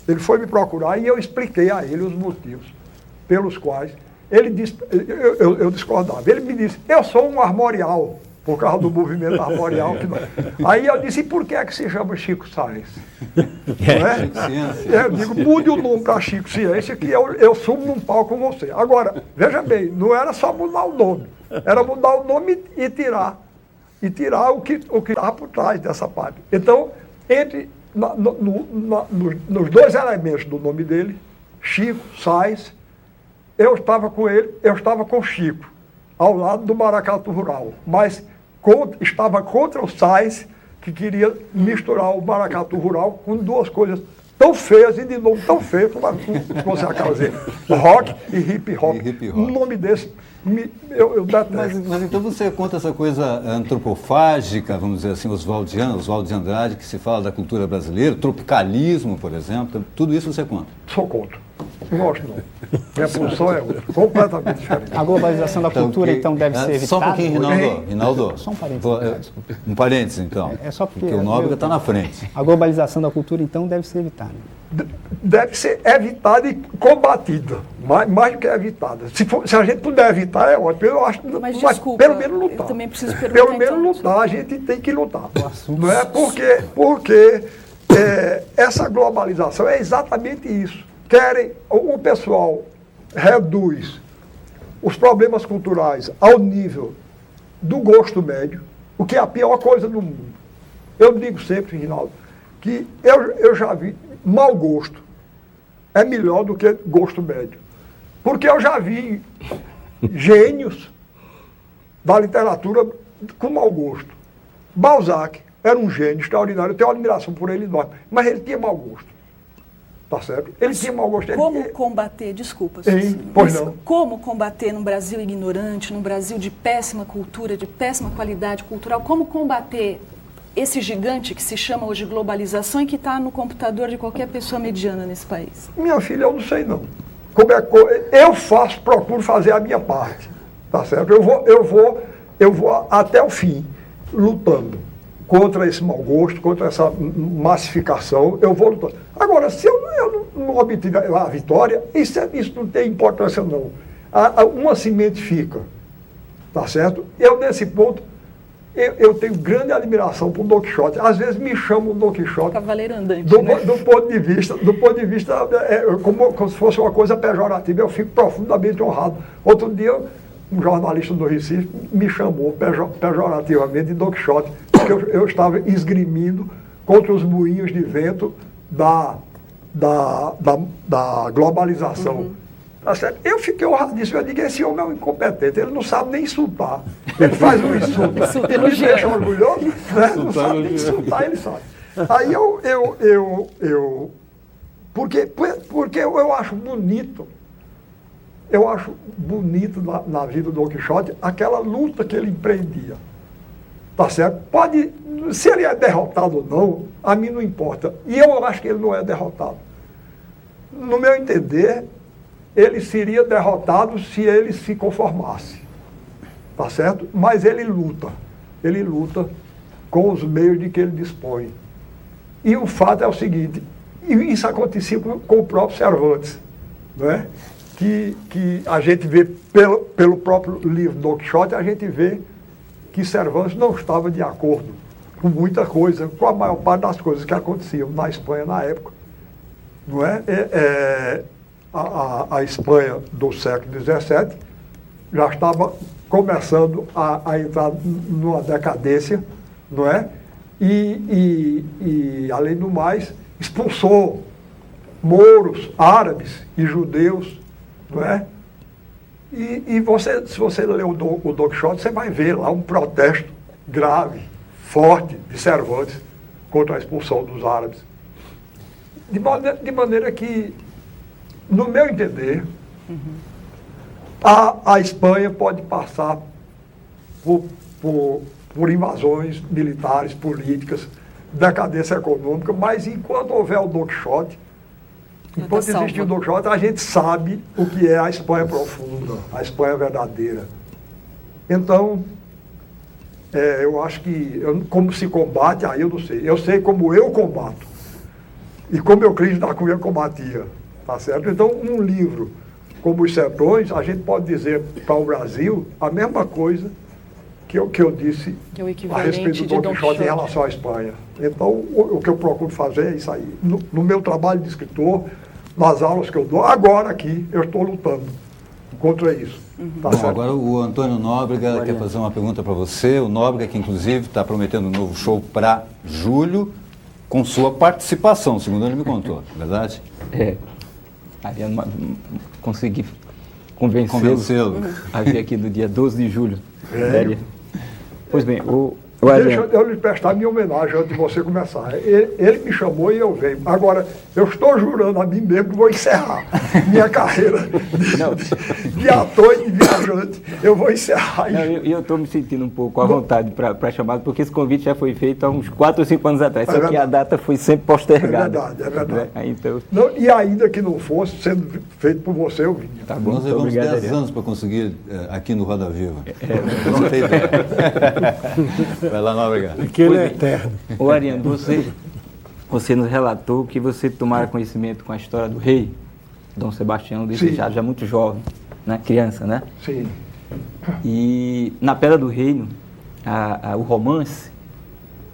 [SPEAKER 6] ele foi me procurar e eu expliquei a ele os motivos pelos quais ele disse, eu discordava. Ele me disse, eu sou um armorial, por causa do movimento armorial. Aí eu disse, e por que é que se chama Chico Sainz? Não é? Eu digo, mude o nome para Chico Ciência, que eu subo num palco com você. Agora, veja bem, não era só mudar o nome, era mudar o nome e tirar o que está por trás dessa parte. Então, nos dois elementos do nome dele, Chico Sainz, eu estava com ele, eu estava com Chico, ao lado do Maracatu Rural, mas estava contra o Sainz, que queria misturar o Maracatu Rural com duas coisas tão feias e de nome tão feio, como você acaba de dizer, rock e hip hop. Um nome desse, eu detesto.
[SPEAKER 1] Mas então você conta essa coisa antropofágica, vamos dizer assim, Oswaldo de Andrade, que se fala da cultura brasileira, tropicalismo, por exemplo, tudo isso você conta?
[SPEAKER 6] Sou contra. Não gosto não. Minha posição é outra, completamente diferente.
[SPEAKER 4] A globalização da cultura, então, deve ser evitada?
[SPEAKER 1] Só um pouquinho, Rinaldo.
[SPEAKER 4] Só um parênteses.
[SPEAKER 1] Desculpa. Um parênteses, então.
[SPEAKER 4] É só porque
[SPEAKER 1] o Nóbrega está na frente.
[SPEAKER 4] A globalização da cultura, então, deve ser evitada.
[SPEAKER 6] Deve ser evitada e combatida. Mais do que evitada. Se a gente puder evitar, é ótimo. Eu acho,
[SPEAKER 8] mas desculpa,
[SPEAKER 6] pelo menos lutar.
[SPEAKER 8] Eu também preciso perguntar.
[SPEAKER 6] Pelo menos lutar, a gente tem que lutar. Não é porque essa globalização é exatamente isso. O pessoal reduz os problemas culturais ao nível do gosto médio, o que é a pior coisa do mundo. Eu digo sempre, Rinaldo, que eu já vi mau gosto é melhor do que gosto médio. Porque eu já vi gênios da literatura com mau gosto. Balzac era um gênio extraordinário, eu tenho uma admiração por ele enorme, mas ele tinha mau gosto. Tá certo? Ele tinha mau gosto.
[SPEAKER 8] Como combater, desculpa,
[SPEAKER 6] pois não.
[SPEAKER 8] Como combater num Brasil ignorante, num Brasil de péssima cultura, de péssima qualidade cultural, como combater esse gigante que se chama hoje globalização e que está no computador de qualquer pessoa mediana nesse país?
[SPEAKER 6] Minha filha, eu não sei não. Procuro fazer a minha parte, tá certo? Eu vou até o fim, lutando contra esse mau gosto, contra essa massificação, eu vou lutar. Agora, se eu não obter a vitória, isso não tem importância não. Uma semente fica, tá certo? Eu, nesse ponto, eu tenho grande admiração por Don Quixote. Às vezes me chamam Don Quixote.
[SPEAKER 8] Cavaleiro andante,
[SPEAKER 6] do ponto de vista, como se fosse uma coisa pejorativa, eu fico profundamente honrado. Outro dia, um jornalista do Recife me chamou pejorativamente de Don Quixote, porque eu estava esgrimindo contra os moinhos de vento da globalização. Uhum. Tá certo? Eu fiquei honradíssimo. Eu digo, esse homem é um incompetente, ele não sabe nem insultar. Ele faz um insulto, ele me deixa orgulhoso, né? Não sabe nem insultar, ele sabe. Aí porque eu acho bonito, na vida do Don Quixote aquela luta que ele empreendia. Tá certo? Se ele é derrotado ou não, a mim não importa. E eu acho que ele não é derrotado. No meu entender, ele seria derrotado se ele se conformasse. Tá certo? Mas ele luta. Ele luta com os meios de que ele dispõe. E o fato é o seguinte, E isso acontecia com o próprio Cervantes, não é? Que a gente vê pelo próprio livro Don Quixote, a gente vê que Cervantes não estava de acordo com muita coisa, com a maior parte das coisas que aconteciam na Espanha na época. Não é? A Espanha do século XVII já estava começando a entrar numa decadência, não é? E além do mais, expulsou mouros, árabes e judeus, não é? E você, se você ler o Don Quixote, você vai ver lá um protesto grave, forte de Cervantes contra a expulsão dos árabes. De maneira que, no meu entender, a Espanha pode passar por invasões militares, políticas, decadência econômica, mas enquanto houver o Don Quixote, enquanto existir o Don Quixote, a gente sabe o que é a Espanha profunda, a Espanha verdadeira. Então, eu acho que, como se combate, aí eu não sei. Eu sei como eu combato. E como Euclides da Cunha combatia. Tá certo? Então, um livro como Os Sertões, a gente pode dizer para o Brasil a mesma coisa que eu disse a respeito do Don Quixote em relação à Espanha. Então, o que eu procuro fazer é isso aí. No meu trabalho de escritor, nas aulas que eu dou, agora aqui, eu estou lutando contra isso. Tá
[SPEAKER 1] Bom, agora o Antônio Nóbrega quer fazer uma pergunta para você. O Nóbrega, que inclusive está prometendo um novo show para julho, com sua participação, segundo ele me contou, é verdade?
[SPEAKER 9] Ariano, consegui convencê-lo a vir aqui no dia 12 de julho. Pois bem,
[SPEAKER 6] deixa eu lhe prestar minha homenagem antes de você começar. Ele me chamou e eu venho. Agora, eu estou jurando a mim mesmo que vou encerrar minha carreira de ator e de viajante. Eu vou encerrar.
[SPEAKER 9] E eu estou me sentindo um pouco à vontade para chamar, porque esse convite já foi feito há uns 4 ou 5 anos atrás, só que a data foi sempre postergada.
[SPEAKER 6] É verdade.
[SPEAKER 9] Né? Então...
[SPEAKER 6] Não, e ainda que não fosse, sendo feito por você, eu vinha.
[SPEAKER 9] Tá bom,
[SPEAKER 1] nós levamos 10 anos para conseguir aqui no Roda Viva. Não tem ideia. Vai lá, Nóbrega.
[SPEAKER 5] Porque ele é eterno.
[SPEAKER 9] Ô Ariano, você nos relatou que você tomara conhecimento com a história do rei, Dom Sebastião, desde já muito jovem, né? Criança, né?
[SPEAKER 6] Sim.
[SPEAKER 9] E na Pedra do Reino, o romance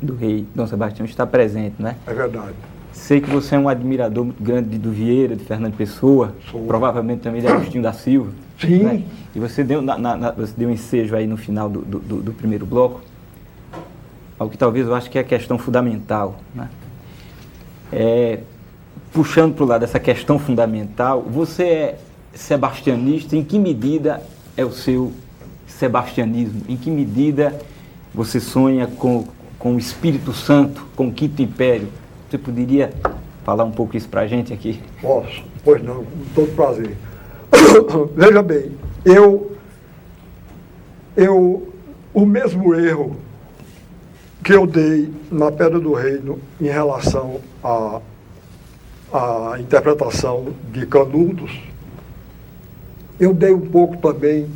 [SPEAKER 9] do rei Dom Sebastião está presente, né?
[SPEAKER 6] É verdade.
[SPEAKER 9] Sei que você é um admirador muito grande do Vieira, de Fernando Pessoa, provavelmente também de Agostinho da Silva.
[SPEAKER 6] Sim.
[SPEAKER 9] Né? E você deu um ensejo aí no final do primeiro bloco, ao que talvez eu acho que é a questão fundamental, né? Puxando para o lado dessa questão fundamental, você é sebastianista, em que medida é o seu sebastianismo? Em que medida você sonha com o Espírito Santo, com o Quinto Império? Você poderia falar um pouco isso para a gente aqui?
[SPEAKER 6] Posso, pois não, com todo prazer. Veja bem, o mesmo erro que eu dei na Pedra do Reino em relação à interpretação de Canudos, eu dei um pouco também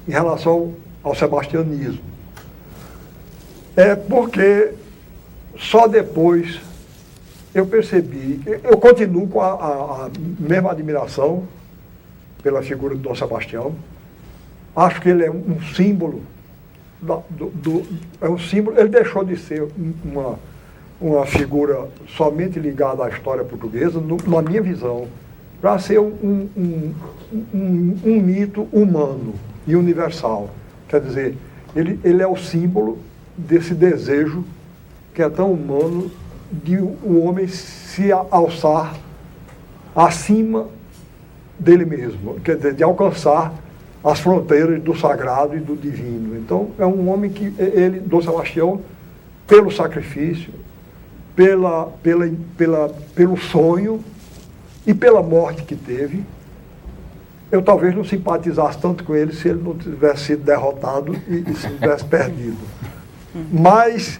[SPEAKER 6] em relação ao sebastianismo. Porque só depois eu percebi, eu continuo com a mesma admiração pela figura de Dom Sebastião. Acho que ele é um símbolo é um símbolo. Ele deixou de ser uma figura somente ligada à história portuguesa, na minha visão, para ser um mito humano e universal. Quer dizer, ele é o símbolo desse desejo que é tão humano de o homem se alçar acima dele mesmo, quer dizer, de alcançar as fronteiras do sagrado e do divino. Então, é um homem que, Dom Sebastião, pelo sacrifício, pelo sonho e pela morte que teve, eu talvez não simpatizasse tanto com ele se ele não tivesse sido derrotado e se tivesse perdido. Mas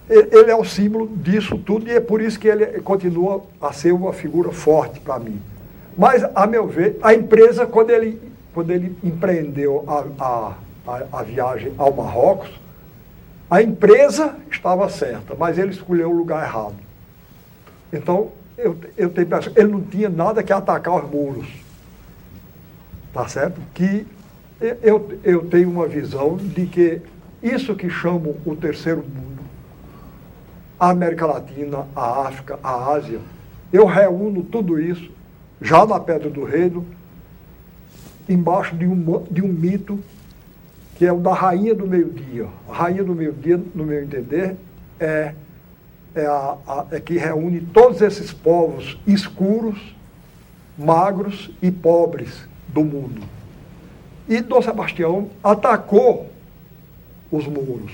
[SPEAKER 6] ele é o símbolo disso tudo e é por isso que ele continua a ser uma figura forte para mim. Mas, a meu ver, a empresa, quando ele empreendeu a viagem ao Marrocos, a empresa estava certa, mas ele escolheu o lugar errado. Então, eu tenho impressão, ele não tinha nada que atacar os muros. Tá certo? Que eu tenho uma visão de que isso que chamam o terceiro mundo, a América Latina, a África, a Ásia, eu reúno tudo isso, já na Pedra do Reino, embaixo de um mito, que é o da Rainha do Meio-Dia. A Rainha do Meio-Dia, no meu entender, é que reúne todos esses povos escuros, magros e pobres do mundo. E Dom Sebastião atacou os muros,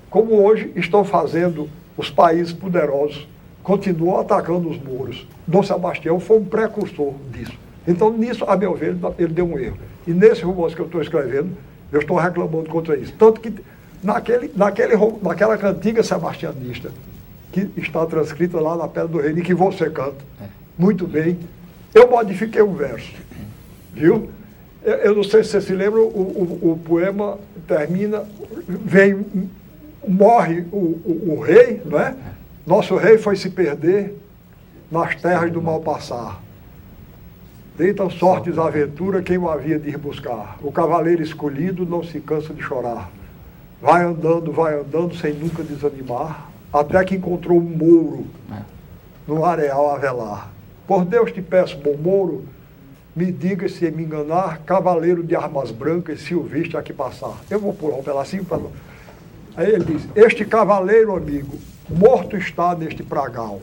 [SPEAKER 6] como hoje estão fazendo os países poderosos, continuam atacando os muros. Dom Sebastião foi um precursor disso. Então, nisso, a meu ver, ele deu um erro. E nesse romance que eu estou escrevendo, eu estou reclamando contra isso. Tanto que naquela cantiga sebastianista, que está transcrita lá na Pedra do Reino, e que você canta muito bem, eu modifiquei um verso. Viu? Eu não sei se você se lembra, o poema termina, morre o rei, não é? Nosso rei foi se perder nas terras do mal passar. Deita sortes à aventura quem o havia de ir buscar. O cavaleiro escolhido não se cansa de chorar. Vai andando, sem nunca desanimar, até que encontrou um mouro no areal avelar. Por Deus te peço, bom mouro, me diga se me enganar, cavaleiro de armas brancas, se o viste aqui passar. Eu vou pular um pedacinho para... Aí ele diz, este cavaleiro, amigo, morto está neste pragal,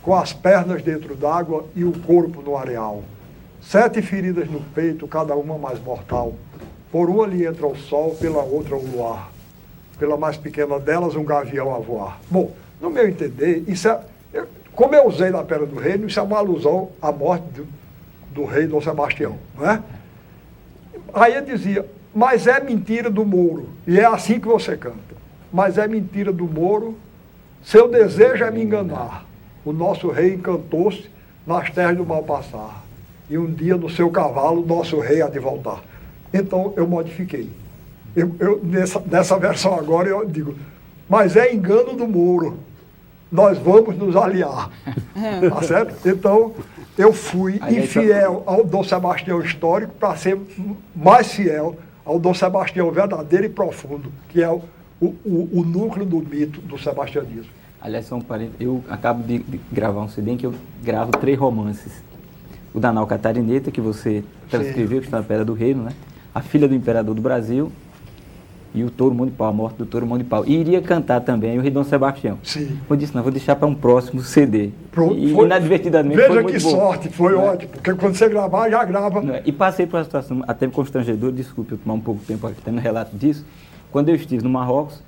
[SPEAKER 6] com as pernas dentro d'água e o corpo no areal. 7 feridas no peito, cada uma mais mortal. Por uma lhe entra o sol, pela outra o luar. Pela mais pequena delas, um gavião a voar. Bom, no meu entender, isso como eu usei na Pedra do Reino, isso é uma alusão à morte do rei Dom Sebastião, não é? Aí ele dizia, mas é mentira do Mouro, e é assim que você canta. Mas é mentira do Mouro, seu desejo é me enganar. O nosso rei encantou-se nas terras do mal passar. E um dia no seu cavalo, nosso rei há de voltar. Então eu modifiquei. Nessa versão agora eu digo, mas é engano do Mouro. Nós vamos nos aliar. Tá certo? Então, eu fui infiel ao Dom Sebastião histórico para ser mais fiel ao Dom Sebastião verdadeiro e profundo, que é o núcleo do mito do sebastianismo.
[SPEAKER 9] Aliás, só um parênteses, eu acabo de gravar um CD em que eu gravo 3 romances. O da Nau Catarineta, que você transcreveu, que está na Pedra do Reino, né? A Filha do Imperador do Brasil e o Touro Mão de Pau, a Morte do Touro Mão de Pau. E iria cantar também o Rei Dom Sebastião.
[SPEAKER 6] Sim.
[SPEAKER 9] Eu disse, não, vou deixar para um próximo CD.
[SPEAKER 6] Pronto,
[SPEAKER 9] e inadvertidamente foi muito bom.
[SPEAKER 6] Veja que sorte, foi ótimo, porque quando você gravar, já grava.
[SPEAKER 9] E passei por uma situação até constrangedora, desculpe eu tomar um pouco de tempo aqui no relato disso, quando eu estive no Marrocos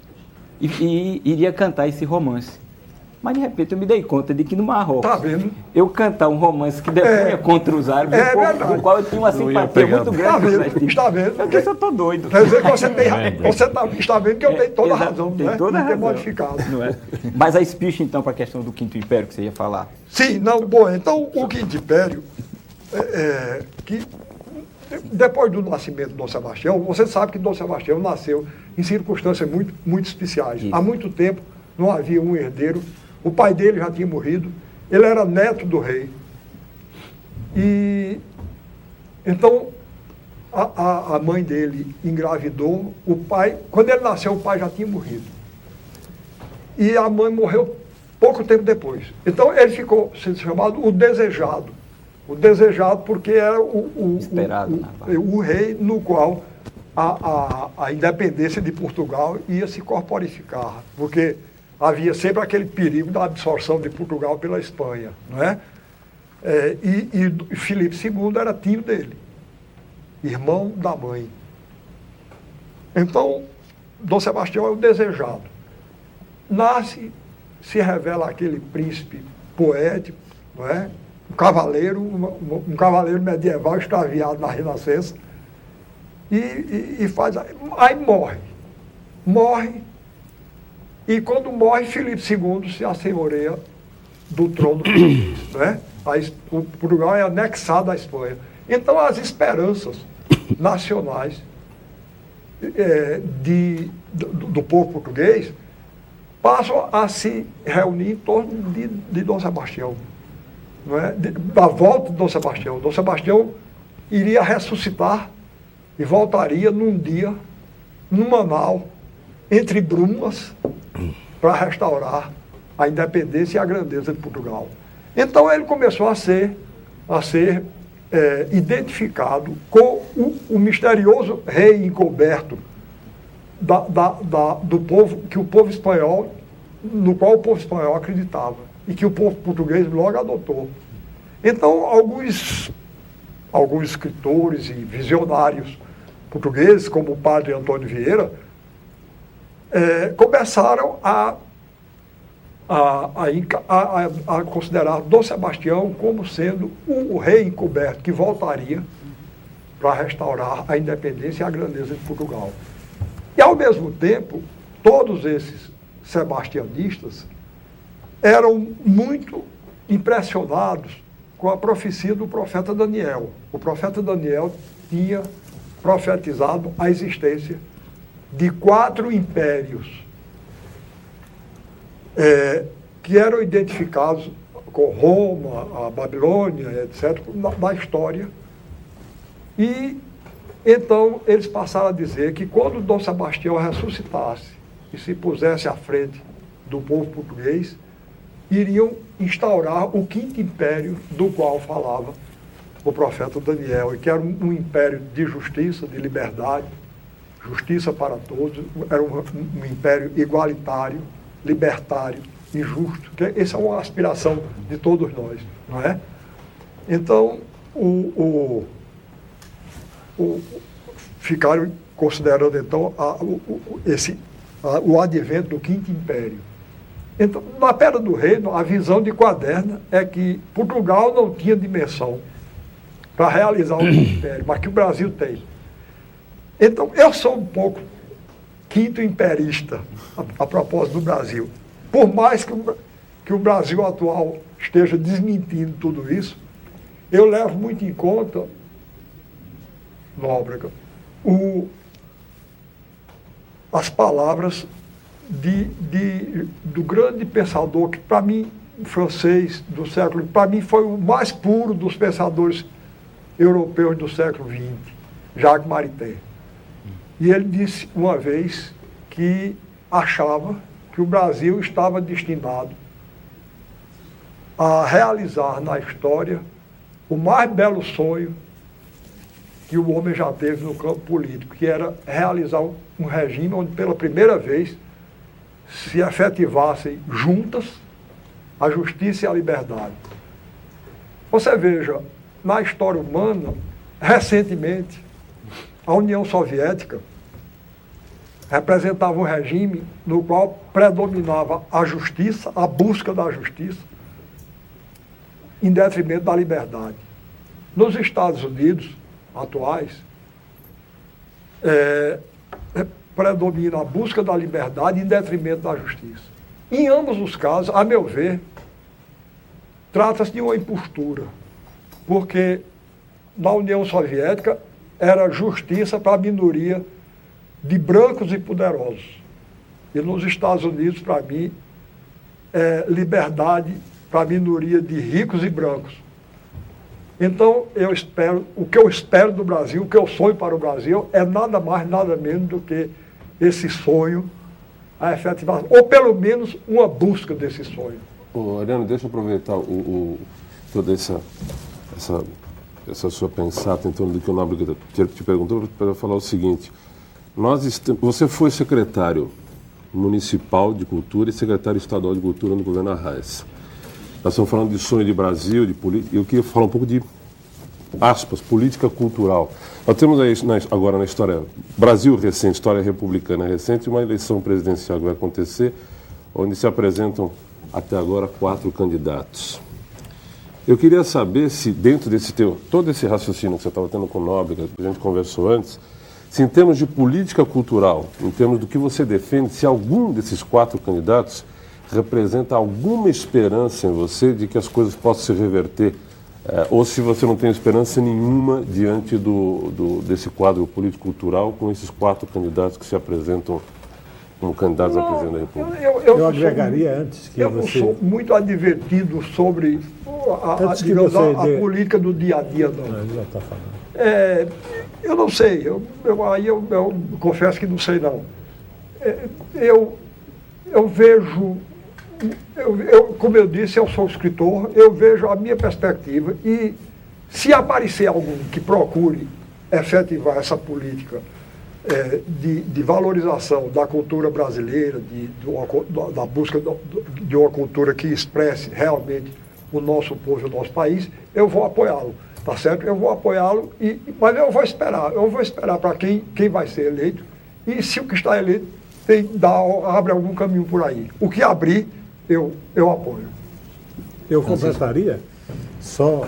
[SPEAKER 9] e iria cantar esse romance. Mas de repente eu me dei conta de que no Marrocos, eu cantar um romance que depunha contra os árabes, do qual eu tinha uma simpatia muito grande.
[SPEAKER 6] Está vendo?
[SPEAKER 9] Eu disse, eu estou doido.
[SPEAKER 6] Quer dizer que você está vendo que eu tenho toda a razão,
[SPEAKER 9] tem
[SPEAKER 6] né?
[SPEAKER 9] toda a razão.
[SPEAKER 6] Modificado.
[SPEAKER 9] Não é? Mas a espicha então para a questão do Quinto Império que você ia falar.
[SPEAKER 6] Sim, não, bom, então o Quinto Império, que depois do nascimento de Dom Sebastião, você sabe que Dom Sebastião nasceu em circunstâncias muito, muito especiais. Isso. Há muito tempo não havia um herdeiro. O pai dele já tinha morrido, ele era neto do rei. E então a mãe dele engravidou, o pai, quando ele nasceu, o pai já tinha morrido. E a mãe morreu pouco tempo depois. Então ele ficou sendo chamado o Desejado. O Desejado porque era o rei no qual a independência de Portugal ia se corporificar. Porque havia sempre aquele perigo da absorção de Portugal pela Espanha, não é? E Filipe II era tio dele, irmão da mãe. Então, Dom Sebastião é o Desejado. Nasce, se revela aquele príncipe poético, não é? Um cavaleiro medieval extraviado na Renascença, e faz. Aí morre. E quando morre, Filipe II se assenhoreia do trono português, né? O Portugal é anexado à Espanha. Então, as esperanças nacionais do povo português passam a se reunir em torno de Dom Sebastião. Não é? Da volta de Dom Sebastião. Dom Sebastião iria ressuscitar e voltaria num dia, num Manaus, entre brumas, para restaurar a independência e a grandeza de Portugal. Então ele começou a ser identificado com o misterioso rei encoberto do povo, que o povo espanhol, no qual o povo espanhol acreditava, e que o povo português logo adotou. Então, alguns escritores e visionários portugueses, como o padre Antônio Vieira, começaram a considerar Dom Sebastião como sendo o rei encoberto que voltaria para restaurar a independência e a grandeza de Portugal. E, ao mesmo tempo, todos esses sebastianistas eram muito impressionados com a profecia do profeta Daniel. O profeta Daniel tinha profetizado a existência de 4 impérios que eram identificados com Roma, a Babilônia, etc., na história. E então eles passaram a dizer que quando Dom Sebastião ressuscitasse e se pusesse à frente do povo português, iriam instaurar o 5º império do qual falava o profeta Daniel, e que era um império de justiça, de liberdade, justiça para todos, era um império igualitário, libertário e justo, que essa é uma aspiração de todos nós, não é? Então, ficaram considerando então o advento do 5º império. Então, na Pedra do Reino, a visão de Quaderna é que Portugal não tinha dimensão para realizar o 5º império, mas que o Brasil tem. Então, eu sou um pouco 5º imperista a propósito do Brasil. Por mais que o Brasil atual esteja desmentindo tudo isso, eu levo muito em conta, Nóbrega, as palavras do grande pensador, que para mim, francês do século, para mim foi o mais puro dos pensadores europeus do século XX, Jacques Maritain. E ele disse uma vez que achava que o Brasil estava destinado a realizar na história o mais belo sonho que o homem já teve no campo político, que era realizar um regime onde pela primeira vez se efetivassem juntas a justiça e a liberdade. Você veja, na história humana, recentemente, a União Soviética representava um regime no qual predominava a justiça, a busca da justiça, em detrimento da liberdade. Nos Estados Unidos atuais, predomina a busca da liberdade em detrimento da justiça. Em ambos os casos, a meu ver, trata-se de uma impostura, porque na União Soviética era justiça para a minoria de brancos e poderosos. E nos Estados Unidos, para mim, é liberdade para a minoria de ricos e brancos. Então, o que eu espero do Brasil, o que eu sonho para o Brasil, é nada mais, nada menos do que esse sonho a efetivar, ou pelo menos uma busca desse sonho.
[SPEAKER 3] Ariano, deixa eu aproveitar toda essa sua pensata em torno do que o Nóbrega te perguntou, para falar o seguinte. Você foi secretário municipal de cultura e secretário estadual de cultura no governo Arraes. Nós estamos falando de sonho de Brasil, de política, e eu queria falar um pouco de, aspas, política cultural. Nós temos aí, agora na história Brasil recente, história republicana recente, uma eleição presidencial que vai acontecer, onde se apresentam até agora 4 candidatos. Eu queria saber se dentro desse todo esse raciocínio que você estava tendo com o Nóbrega, que a gente conversou antes, se em termos de política cultural, em termos do que você defende, se algum desses 4 candidatos representa alguma esperança em você de que as coisas possam se reverter, ou se você não tem esperança nenhuma diante desse quadro político-cultural com esses 4 candidatos que se apresentam como candidatos à presidência da República?
[SPEAKER 5] Eu agregaria antes que
[SPEAKER 6] eu
[SPEAKER 5] você...
[SPEAKER 6] não sou muito advertido sobre a política do dia a dia, não.
[SPEAKER 5] Ele já está falando.
[SPEAKER 6] Eu não sei, eu confesso que não sei, não. Eu vejo, como eu disse, eu sou escritor, eu vejo a minha perspectiva e se aparecer algum que procure efetivar essa política de valorização da cultura brasileira, da busca de uma cultura que expresse realmente o nosso povo e o nosso país, eu vou apoiá-lo, tá certo? Eu vou apoiá-lo, mas eu vou esperar para quem vai ser eleito, e se o que está eleito abre algum caminho por aí. O que abrir, eu apoio.
[SPEAKER 5] Eu completaria, só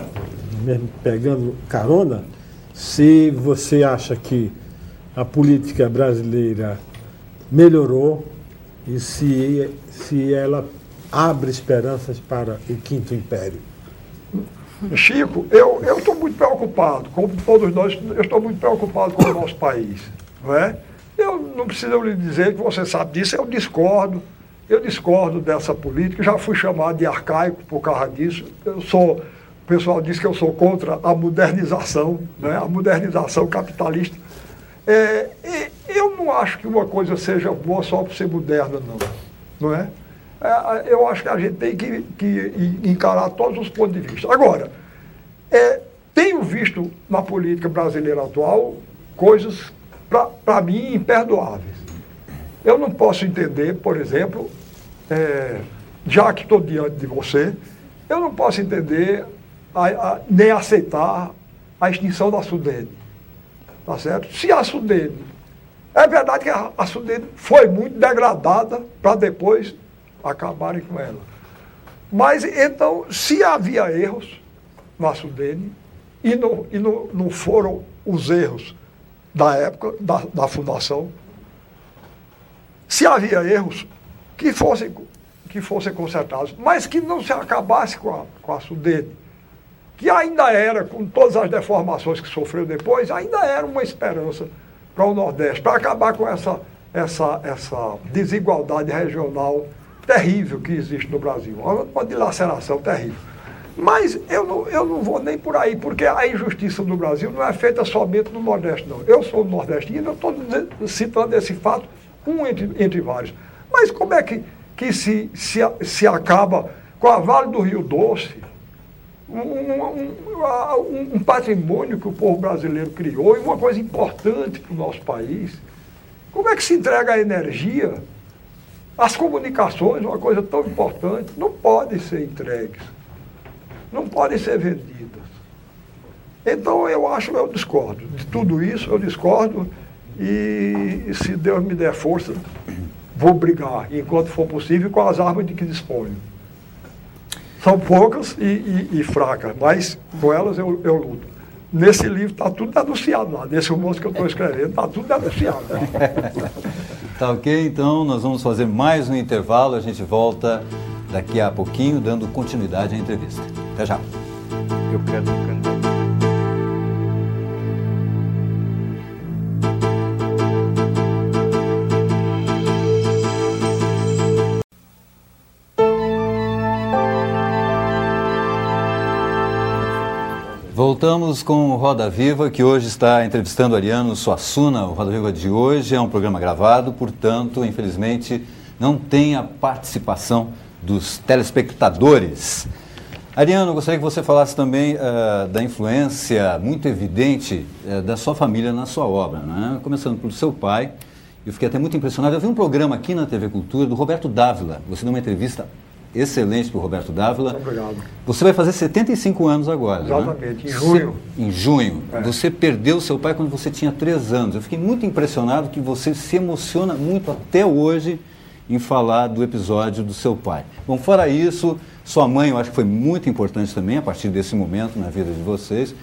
[SPEAKER 5] mesmo pegando carona, se você acha que a política brasileira melhorou e se ela abre esperanças para o Quinto Império.
[SPEAKER 6] Chico, eu estou muito preocupado, como todos nós, eu estou muito preocupado com o nosso país, não é? Eu não preciso lhe dizer que você sabe disso, eu discordo dessa política, já fui chamado de arcaico por causa disso, o pessoal diz que eu sou contra a modernização, né? A modernização capitalista. Eu não acho que uma coisa seja boa só por ser moderna, não é? Eu acho que a gente tem que encarar todos os pontos de vista. Agora, tenho visto na política brasileira atual coisas, para mim, imperdoáveis. Eu não posso entender, por exemplo, já que estou diante de você, eu não posso entender nem aceitar a extinção da Sudene. Tá certo? Se a Sudene... É verdade que a Sudene foi muito degradada para depois acabarem com ela. Mas, então, se havia erros na Sudene, e não foram os erros da época da fundação, se havia erros, que fossem consertados, mas que não se acabasse com a Sudene, que ainda era, com todas as deformações que sofreu depois, ainda era uma esperança para o Nordeste, para acabar com essa desigualdade regional terrível que existe no Brasil, uma dilaceração terrível. Mas eu não vou nem por aí, porque a injustiça do Brasil não é feita somente no Nordeste, não. Eu sou nordestino, eu estou citando esse fato, entre vários. Mas como é que se acaba com a Vale do Rio Doce, um patrimônio que o povo brasileiro criou e uma coisa importante para o nosso país? Como é que se entrega a energia? As comunicações, uma coisa tão importante, não podem ser entregues, não podem ser vendidas. Então eu discordo. De tudo isso eu discordo e se Deus me der força, vou brigar, enquanto for possível, com as armas de que disponho. São poucas e fracas, mas com elas eu luto. Nesse livro está tudo denunciado lá, nesse romance que eu estou escrevendo, está tudo denunciado.
[SPEAKER 1] Tá ok, então nós vamos fazer mais um intervalo, a gente volta daqui a pouquinho, dando continuidade à entrevista. Até já.
[SPEAKER 7] Eu quero candidato.
[SPEAKER 1] Voltamos com o Roda Viva, que hoje está entrevistando Ariano Suassuna. O Roda Viva de hoje é um programa gravado, portanto, infelizmente, não tem a participação dos telespectadores. Ariano, gostaria que você falasse também da influência muito evidente da sua família na sua obra, né? Começando pelo seu pai. Eu fiquei até muito impressionado. Eu vi um programa aqui na TV Cultura do Roberto Dávila. Você deu uma entrevista excelente para o Roberto Dávila.
[SPEAKER 6] Obrigado.
[SPEAKER 1] Você vai fazer 75 anos agora,
[SPEAKER 6] exatamente,
[SPEAKER 1] né?
[SPEAKER 6] Em junho.
[SPEAKER 1] Em junho. Você perdeu seu pai quando você tinha 3 anos. Eu fiquei muito impressionado que você se emociona muito até hoje em falar do episódio do seu pai. Bom, fora isso, sua mãe eu acho que foi muito importante também a partir desse momento na vida de vocês.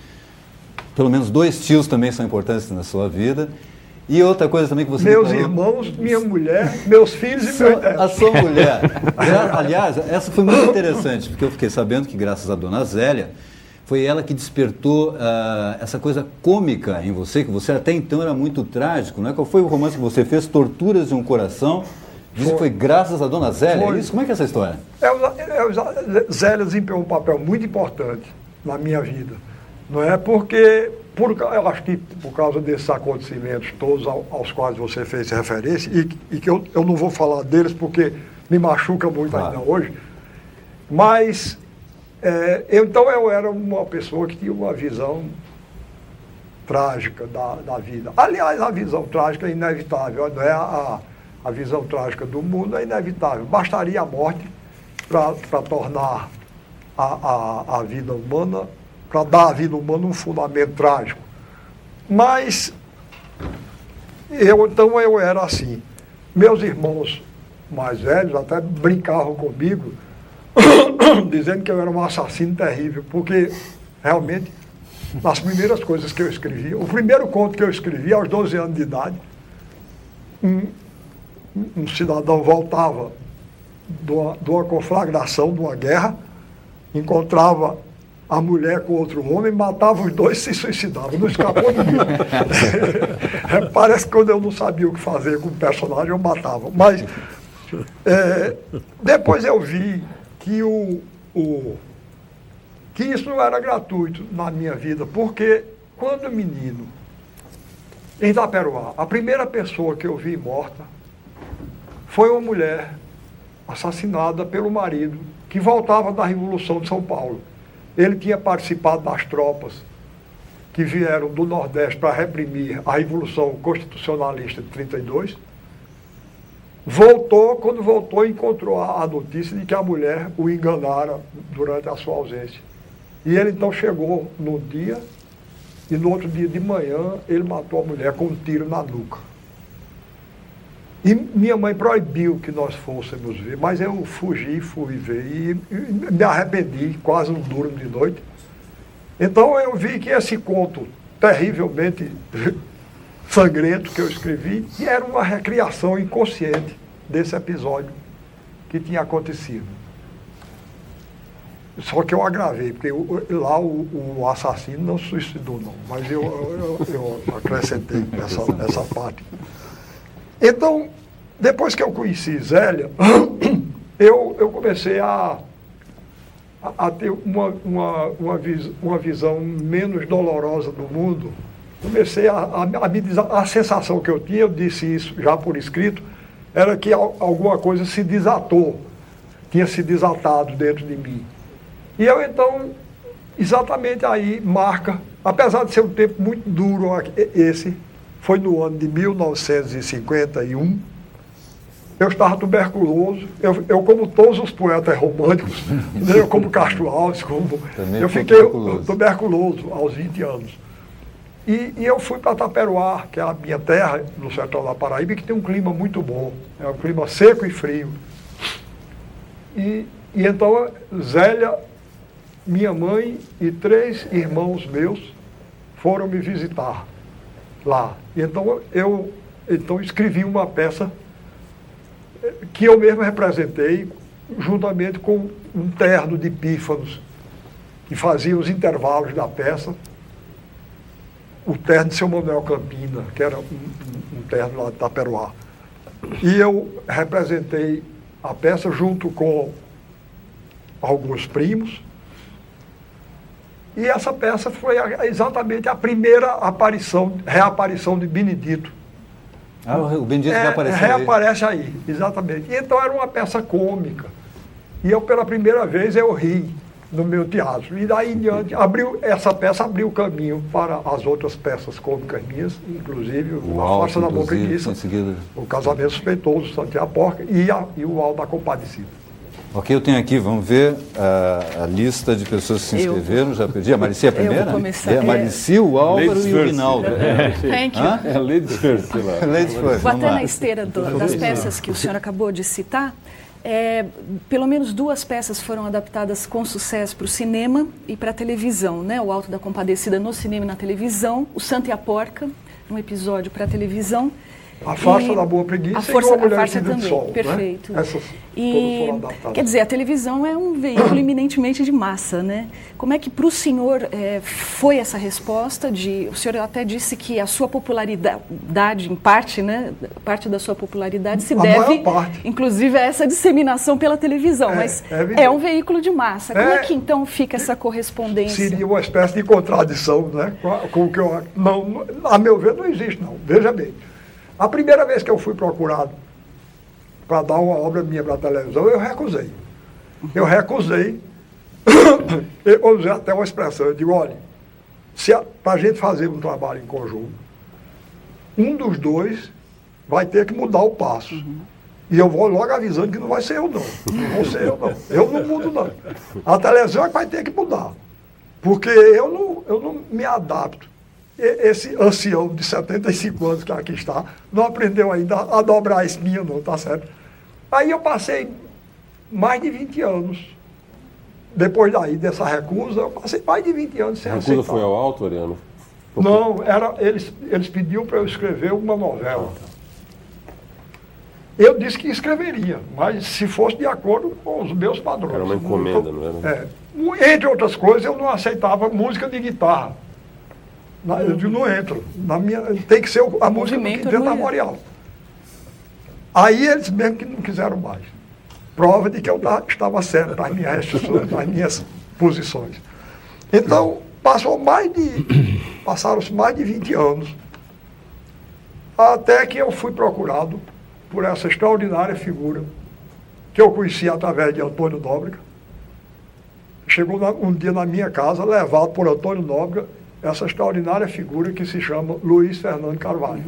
[SPEAKER 1] Pelo menos 2 tios também são importantes na sua vida. E outra coisa também que você
[SPEAKER 6] Meus irmãos, minha mulher, meus filhos e meu neto.
[SPEAKER 1] A sua mulher. Aliás, essa foi muito interessante, porque eu fiquei sabendo que graças à dona Zélia, foi ela que despertou essa coisa cômica em você, que você até então era muito trágico, não é? Qual foi o romance que você fez, Torturas de um Coração? Diz que foi graças a Dona Zélia, é isso? Como é que é essa história?
[SPEAKER 6] Zélia desempenhou um papel muito importante na minha vida, não é? Porque, eu acho que por causa desses acontecimentos todos aos quais você fez referência, e que eu não vou falar deles porque me machuca muito ainda hoje, mas então eu era uma pessoa que tinha uma visão trágica da vida. Aliás, a visão trágica é inevitável, não é? A visão trágica do mundo é inevitável. Bastaria a morte para tornar a vida humana, para dar à vida humana um fundamento trágico. Mas então eu era assim. Meus irmãos mais velhos até brincavam comigo, dizendo que eu era um assassino terrível, porque realmente, nas primeiras coisas que eu escrevi, o primeiro conto que eu escrevi, aos 12 anos de idade, um cidadão voltava de uma conflagração, de uma guerra, encontrava a mulher com outro homem, matava os dois e se suicidava, não escapou ninguém. Parece que quando eu não sabia o que fazer com o personagem, eu matava. Mas depois eu vi que que isso não era gratuito na minha vida, porque quando menino, em Itaperuá, a primeira pessoa que eu vi morta foi uma mulher assassinada pelo marido, que voltava da Revolução de São Paulo. Ele tinha participado das tropas que vieram do Nordeste para reprimir a Revolução Constitucionalista de 32. Quando voltou, encontrou a notícia de que a mulher o enganara durante a sua ausência. E ele então chegou no dia, e no outro dia de manhã ele matou a mulher com um tiro na nuca. E minha mãe proibiu que nós fôssemos ver, mas eu fugi, fui ver e me arrependi, quase não durmo de noite. Então eu vi que esse conto terrivelmente sangrento que eu escrevi era uma recriação inconsciente desse episódio que tinha acontecido. Só que eu agravei, porque lá o assassino não se suicidou, não, mas eu acrescentei essa parte. Então, depois que eu conheci Zélia, eu comecei a ter uma visão menos dolorosa do mundo. Comecei a sensação que eu tinha, eu disse isso já por escrito, era que alguma coisa se desatou, tinha se desatado dentro de mim. E eu então, exatamente aí, marca, apesar de ser um tempo muito duro esse, foi no ano de 1951, eu estava tuberculoso, eu como todos os poetas românticos, eu como Castro Alves, eu fiquei tuberculoso aos 20 anos. E eu fui para Itaperuá, que é a minha terra, no sertão da Paraíba, que tem um clima muito bom, é um clima seco e frio. E então, Zélia, minha mãe e 3 irmãos meus foram me visitar lá. E então eu escrevi uma peça que eu mesmo representei, juntamente com um terno de pífanos, que fazia os intervalos da peça, o terno de seu Manuel Campina, que era um terno lá de Itaperuá. E eu representei a peça junto com alguns primos, e essa peça foi exatamente a primeira reaparição de Benedito.
[SPEAKER 1] O Benedito
[SPEAKER 6] reaparece aí, exatamente. E então era uma peça cômica. E eu, pela primeira vez, eu ri no meu teatro. E daí em diante, essa peça abriu caminho para as outras peças cômicas minhas, inclusive A Força da Boa Preguiça, O Casamento Suspeitoso, Santiago Porca e o Alto da Compadecida.
[SPEAKER 1] Ok, eu tenho aqui, vamos ver a lista de pessoas que se inscreveram, já perdi. A Marici é a primeira?
[SPEAKER 8] Eu vou começar.
[SPEAKER 1] A Marici, o Álvaro e o Rinaldo.
[SPEAKER 8] Thank you.
[SPEAKER 3] É a Ladies First, sei lá.
[SPEAKER 1] Ladies First,
[SPEAKER 8] vou até na esteira das peças que o senhor acabou de citar. Pelo menos 2 peças foram adaptadas com sucesso para o cinema e para a televisão, né? O Alto da Compadecida no cinema e na televisão, o Santo e a Porca, um episódio para a televisão,
[SPEAKER 6] A farsa da boa preguiça e uma mulher
[SPEAKER 8] farsa
[SPEAKER 6] vestida de
[SPEAKER 8] também,
[SPEAKER 6] sol.
[SPEAKER 8] perfeito.
[SPEAKER 6] Né? Essas
[SPEAKER 8] E,
[SPEAKER 6] todas foram adaptadas.
[SPEAKER 8] quer dizer, a televisão é um veículo eminentemente de massa, né? Como é que para o senhor foi essa resposta? O senhor até disse que a sua popularidade, em parte, né? Parte da sua popularidade se deve, inclusive, a essa disseminação pela televisão. Mas é um veículo de massa. Como é que então fica essa correspondência?
[SPEAKER 6] Seria uma espécie de contradição, né? Com o que eu... Não, a meu ver, não existe, não. Veja bem. A primeira vez que eu fui procurado para dar uma obra minha para a televisão, eu recusei. Eu recusei, eu usei até uma expressão, eu digo, olha, para a gente fazer um trabalho em conjunto, um dos dois vai ter que mudar o passo. E eu vou logo avisando que não vai ser eu não, não vou ser eu não, eu não mudo não. A televisão é que vai ter que mudar, porque eu não me adapto. Esse ancião de 75 anos que aqui está, não aprendeu ainda a dobrar a espinha não, tá certo? Aí eu passei mais de 20 anos, depois daí dessa recusa, eu passei mais de 20 anos sem aceitar.
[SPEAKER 3] A recusa foi ao alto, Ariano?
[SPEAKER 6] Não, eles pediam para eu escrever uma novela. Eu disse que escreveria, mas se fosse de acordo com os meus padrões.
[SPEAKER 3] Era uma encomenda, não era?
[SPEAKER 6] Entre outras coisas, eu não aceitava música de guitarra. Eu digo, não entro. Tem que ser a música do Quinteto Armorial. Aí eles mesmo que não quiseram mais. Prova de que eu estava certo nas minhas restrições, nas minhas posições. Então, passaram-se mais de 20 anos, até que eu fui procurado por essa extraordinária figura, que eu conheci através de Antônio Nóbrega. Chegou um dia na minha casa, levado por Antônio Nóbrega, essa extraordinária figura que se chama Luiz Fernando Carvalho,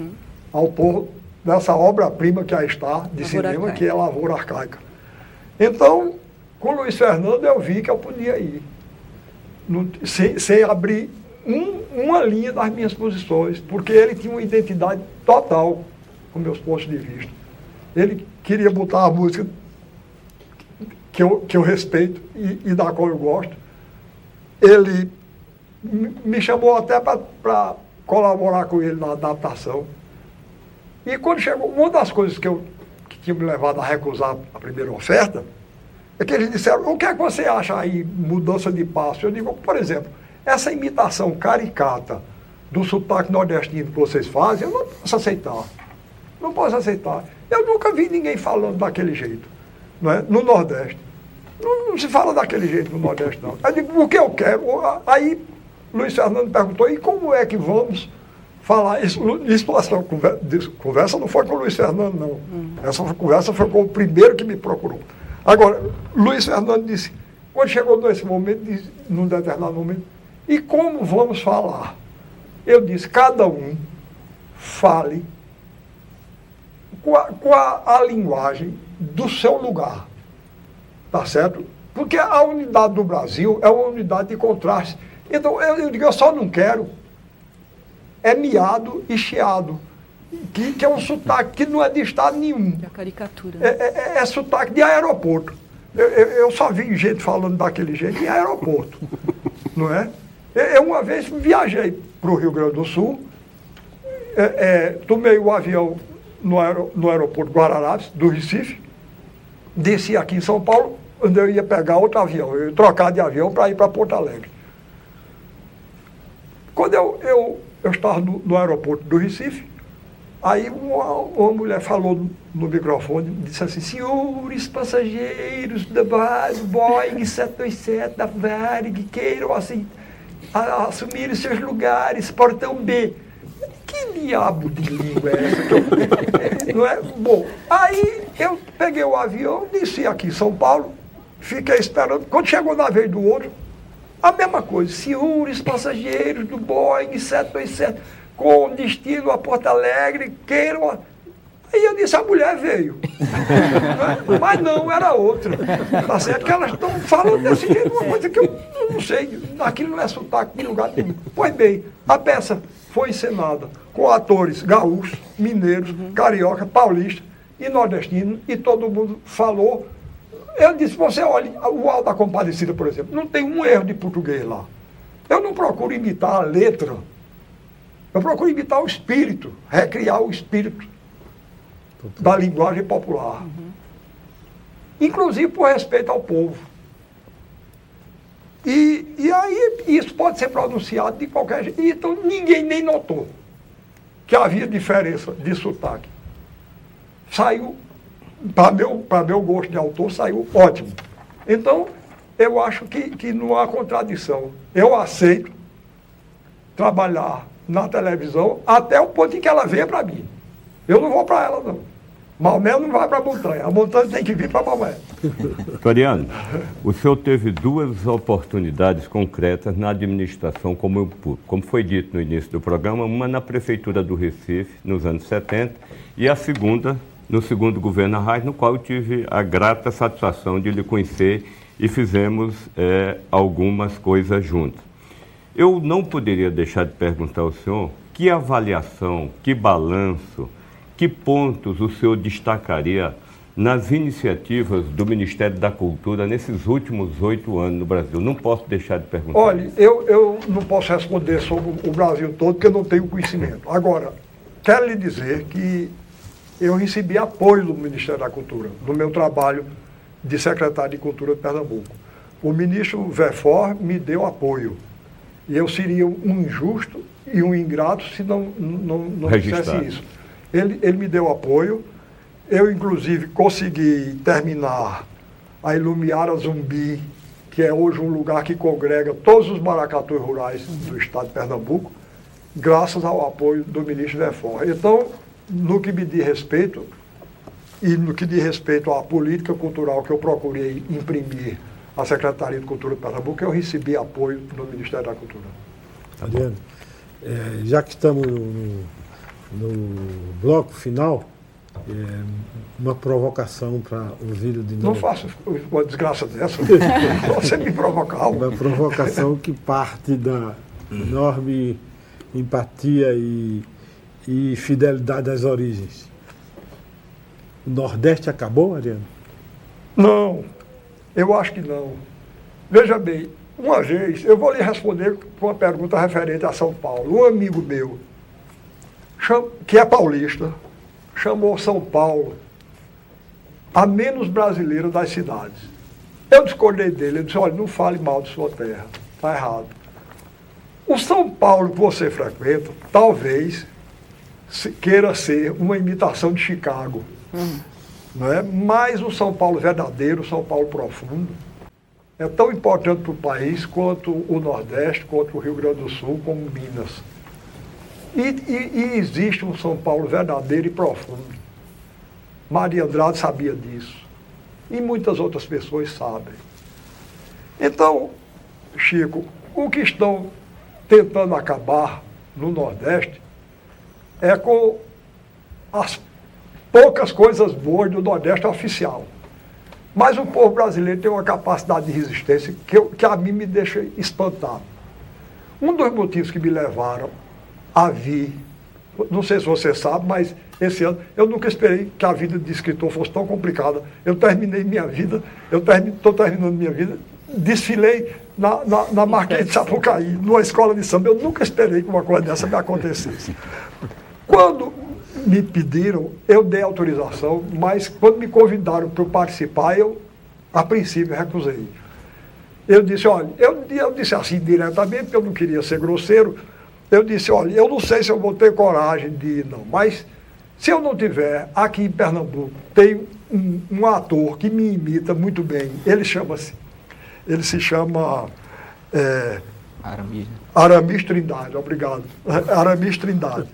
[SPEAKER 6] autor dessa obra-prima que aí está, de cinema, que é Lavoura Arcaica. Então, com Luiz Fernando, eu vi que eu podia ir, sem abrir uma linha das minhas posições, porque ele tinha uma identidade total com meus pontos de vista. Ele queria botar a música que eu respeito e da qual eu gosto. Ele me chamou até para colaborar com ele na adaptação. E quando chegou, uma das coisas que tinha me levado a recusar a primeira oferta, é que eles disseram, o que é que você acha aí, mudança de passo? Eu digo, por exemplo, essa imitação caricata do sotaque nordestino que vocês fazem, eu não posso aceitar. Não posso aceitar. Eu nunca vi ninguém falando daquele jeito, não é? No Nordeste. Não se fala daquele jeito no Nordeste, não. Eu digo, o que eu quero? Aí Luiz Fernando perguntou, e como é que vamos falar isso? Essa conversa não foi com o Luiz Fernando, não. Essa conversa foi com o primeiro que me procurou. Agora, Luiz Fernando disse, quando chegou nesse momento, num determinado momento, e como vamos falar? Eu disse, cada um fale com a linguagem do seu lugar. Tá certo? Porque a unidade do Brasil é uma unidade de contraste. Então, eu digo, eu só não quero miado e chiado, que é um sotaque que não é de estado nenhum.
[SPEAKER 8] É a caricatura.
[SPEAKER 6] É sotaque de aeroporto. Eu só vi gente falando daquele jeito em aeroporto, não é? Eu uma vez viajei para o Rio Grande do Sul, tomei o avião no aeroporto Guararapes, do Recife, desci aqui em São Paulo, onde eu ia pegar outro avião, eu ia trocar de avião para ir para Porto Alegre. Quando eu estava no aeroporto do Recife, aí uma mulher falou no microfone, disse assim, senhores passageiros da Boeing 727 da Varig, queiram assim, assumir os seus lugares, portão B. Que diabo de língua é essa? Não é? Bom, aí eu peguei o avião, desci aqui em São Paulo, fiquei esperando. Quando chegou na vez do outro, a mesma coisa. Senhores passageiros do Boeing 727, com destino a Porto Alegre, queiram... Aí eu disse, a mulher veio. Mas não, era outra. Tá certo que elas estão falando desse jeito, uma coisa que eu não sei. Aquilo não é sotaque de lugar nenhum. Pois bem, a peça foi encenada com atores gaúchos, mineiros, carioca, paulistas e nordestinos, e todo mundo falou. Eu disse, você olha, o Alto da Compadecida, por exemplo, não tem um erro de português lá. Eu não procuro imitar a letra, eu procuro imitar o espírito, recriar o espírito da linguagem popular. Inclusive por respeito ao povo. E aí isso pode ser pronunciado de qualquer jeito. Então ninguém nem notou que havia diferença de sotaque. Saiu, para meu gosto de autor, saiu ótimo. Então, eu acho que não há contradição. Eu aceito trabalhar na televisão até o ponto em que ela venha para mim. Eu não vou para ela, não. Maomé não vai para a montanha. A montanha tem que vir para Maomé.
[SPEAKER 10] Floriano, o senhor teve duas oportunidades concretas na administração como foi dito no início do programa, uma na Prefeitura do Recife, nos anos 70, e a segunda no segundo governo Arraes, no qual eu tive a grata satisfação de lhe conhecer e fizemos algumas coisas juntos. Eu não poderia deixar de perguntar ao senhor que avaliação, que balanço, que pontos o senhor destacaria nas iniciativas do Ministério da Cultura nesses últimos 8 anos no Brasil? Não posso deixar de perguntar.
[SPEAKER 6] Olha, eu não posso responder sobre o Brasil todo, porque eu não tenho conhecimento. Agora, quero lhe dizer que eu recebi apoio do Ministério da Cultura, no meu trabalho de secretário de Cultura de Pernambuco. O ministro Verfor me deu apoio. E eu seria um injusto e um ingrato se não fizesse isso. Ele me deu apoio. Eu, inclusive, consegui terminar a Ilumiara Zumbi, que é hoje um lugar que congrega todos os maracatus rurais do estado de Pernambuco, graças ao apoio do ministro Verfor. Então, no que me diz respeito, e no que diz respeito à política cultural que eu procurei imprimir à Secretaria de Cultura de Pernambuco, eu recebi apoio do Ministério da Cultura.
[SPEAKER 5] Adriano, já que estamos no bloco final, uma provocação para ouvir de novo.
[SPEAKER 6] Não faço uma desgraça dessa. Você me provocar.
[SPEAKER 5] Uma provocação que parte da enorme empatia e fidelidade às origens. O Nordeste acabou, Adriano?
[SPEAKER 6] Não, eu acho que não. Veja bem, uma vez, eu vou lhe responder com uma pergunta referente a São Paulo. Um amigo meu, que é paulista, chamou São Paulo a menos brasileira das cidades. Eu discordei dele, ele disse, olha, não fale mal de sua terra, está errado. O São Paulo que você frequenta, talvez queira ser uma imitação de Chicago. Não é? Mas o São Paulo verdadeiro, o São Paulo profundo, é tão importante para o país quanto o Nordeste, quanto o Rio Grande do Sul, como Minas. E existe um São Paulo verdadeiro e profundo. Maria Andrade sabia disso. E muitas outras pessoas sabem. Então, Chico, o que estão tentando acabar no Nordeste é com as poucas coisas boas do Nordeste oficial. Mas o povo brasileiro tem uma capacidade de resistência que a mim me deixa espantado. Um dos motivos que me levaram a vir, não sei se você sabe, mas esse ano eu nunca esperei que a vida de escritor fosse tão complicada. Eu terminei minha vida, estou terminando minha vida, desfilei na Marquês de Sapucaí, numa escola de samba. Eu nunca esperei que uma coisa dessa me acontecesse. Quando me pediram, eu dei autorização, mas quando me convidaram para participar, eu, a princípio, recusei. Eu disse, olha, eu disse assim diretamente, porque eu não queria ser grosseiro, eu disse, olha, eu não sei se eu vou ter coragem de ir, não, mas se eu não tiver, aqui em Pernambuco, tem um ator que me imita muito bem, ele se chama Aramis Trindade, obrigado, Aramis Trindade.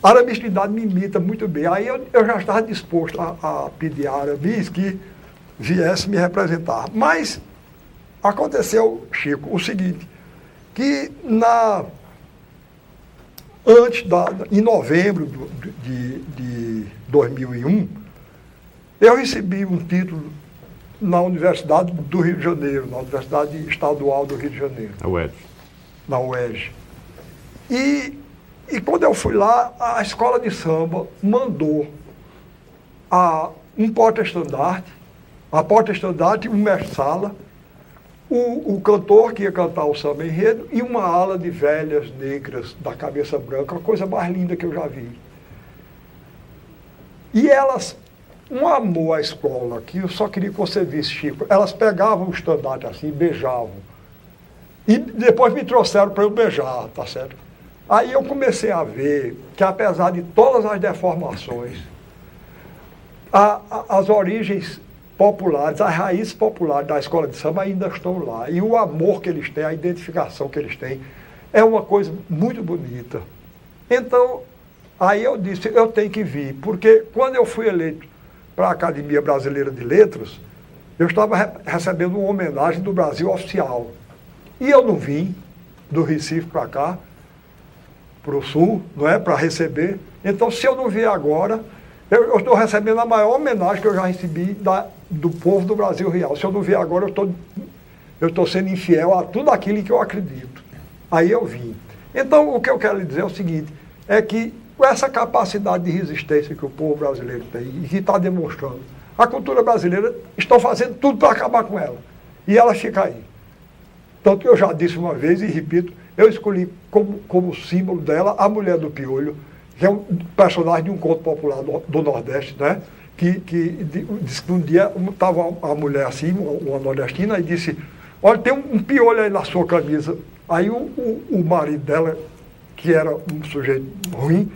[SPEAKER 6] Aramis Trindade me imita muito bem. Aí eu já estava disposto a pedir a Aramis que viesse me representar. Mas aconteceu, Chico, o seguinte, que em novembro de 2001, eu recebi um título na Universidade do Rio de Janeiro, na Universidade Estadual do Rio de Janeiro.
[SPEAKER 10] A UERJ. Na
[SPEAKER 6] UERJ. E quando eu fui lá, a escola de samba mandou um porta-estandarte, um mestre-sala, o cantor que ia cantar o samba enredo e uma ala de velhas negras da cabeça branca, a coisa mais linda que eu já vi. E elas, um amor à escola, que eu só queria que você visse, Chico, elas pegavam o estandarte assim, beijavam. E depois me trouxeram para eu beijar, tá certo? Aí eu comecei a ver que, apesar de todas as deformações, as origens populares, as raízes populares da escola de samba ainda estão lá. E o amor que eles têm, a identificação que eles têm, é uma coisa muito bonita. Então, aí eu disse, eu tenho que vir, porque quando eu fui eleito para a Academia Brasileira de Letras, eu estava recebendo uma homenagem do Brasil oficial. E eu não vim do Recife para cá, para o Sul, não é, para receber. Então, se eu não vier agora, eu estou recebendo a maior homenagem que eu já recebi do povo do Brasil Real. Se eu não vier agora, eu estou sendo infiel a tudo aquilo que eu acredito. Aí eu vim. Então, o que eu quero lhe dizer é o seguinte, é que com essa capacidade de resistência que o povo brasileiro tem e que está demonstrando, a cultura brasileira estão fazendo tudo para acabar com ela. E ela fica aí. Tanto que eu já disse uma vez e repito, eu escolhi como símbolo dela a mulher do piolho, que é um personagem de um conto popular do Nordeste, né? Que disse que um dia estava a mulher assim, uma nordestina, e disse, olha, tem um piolho aí na sua camisa. Aí o marido dela, que era um sujeito ruim,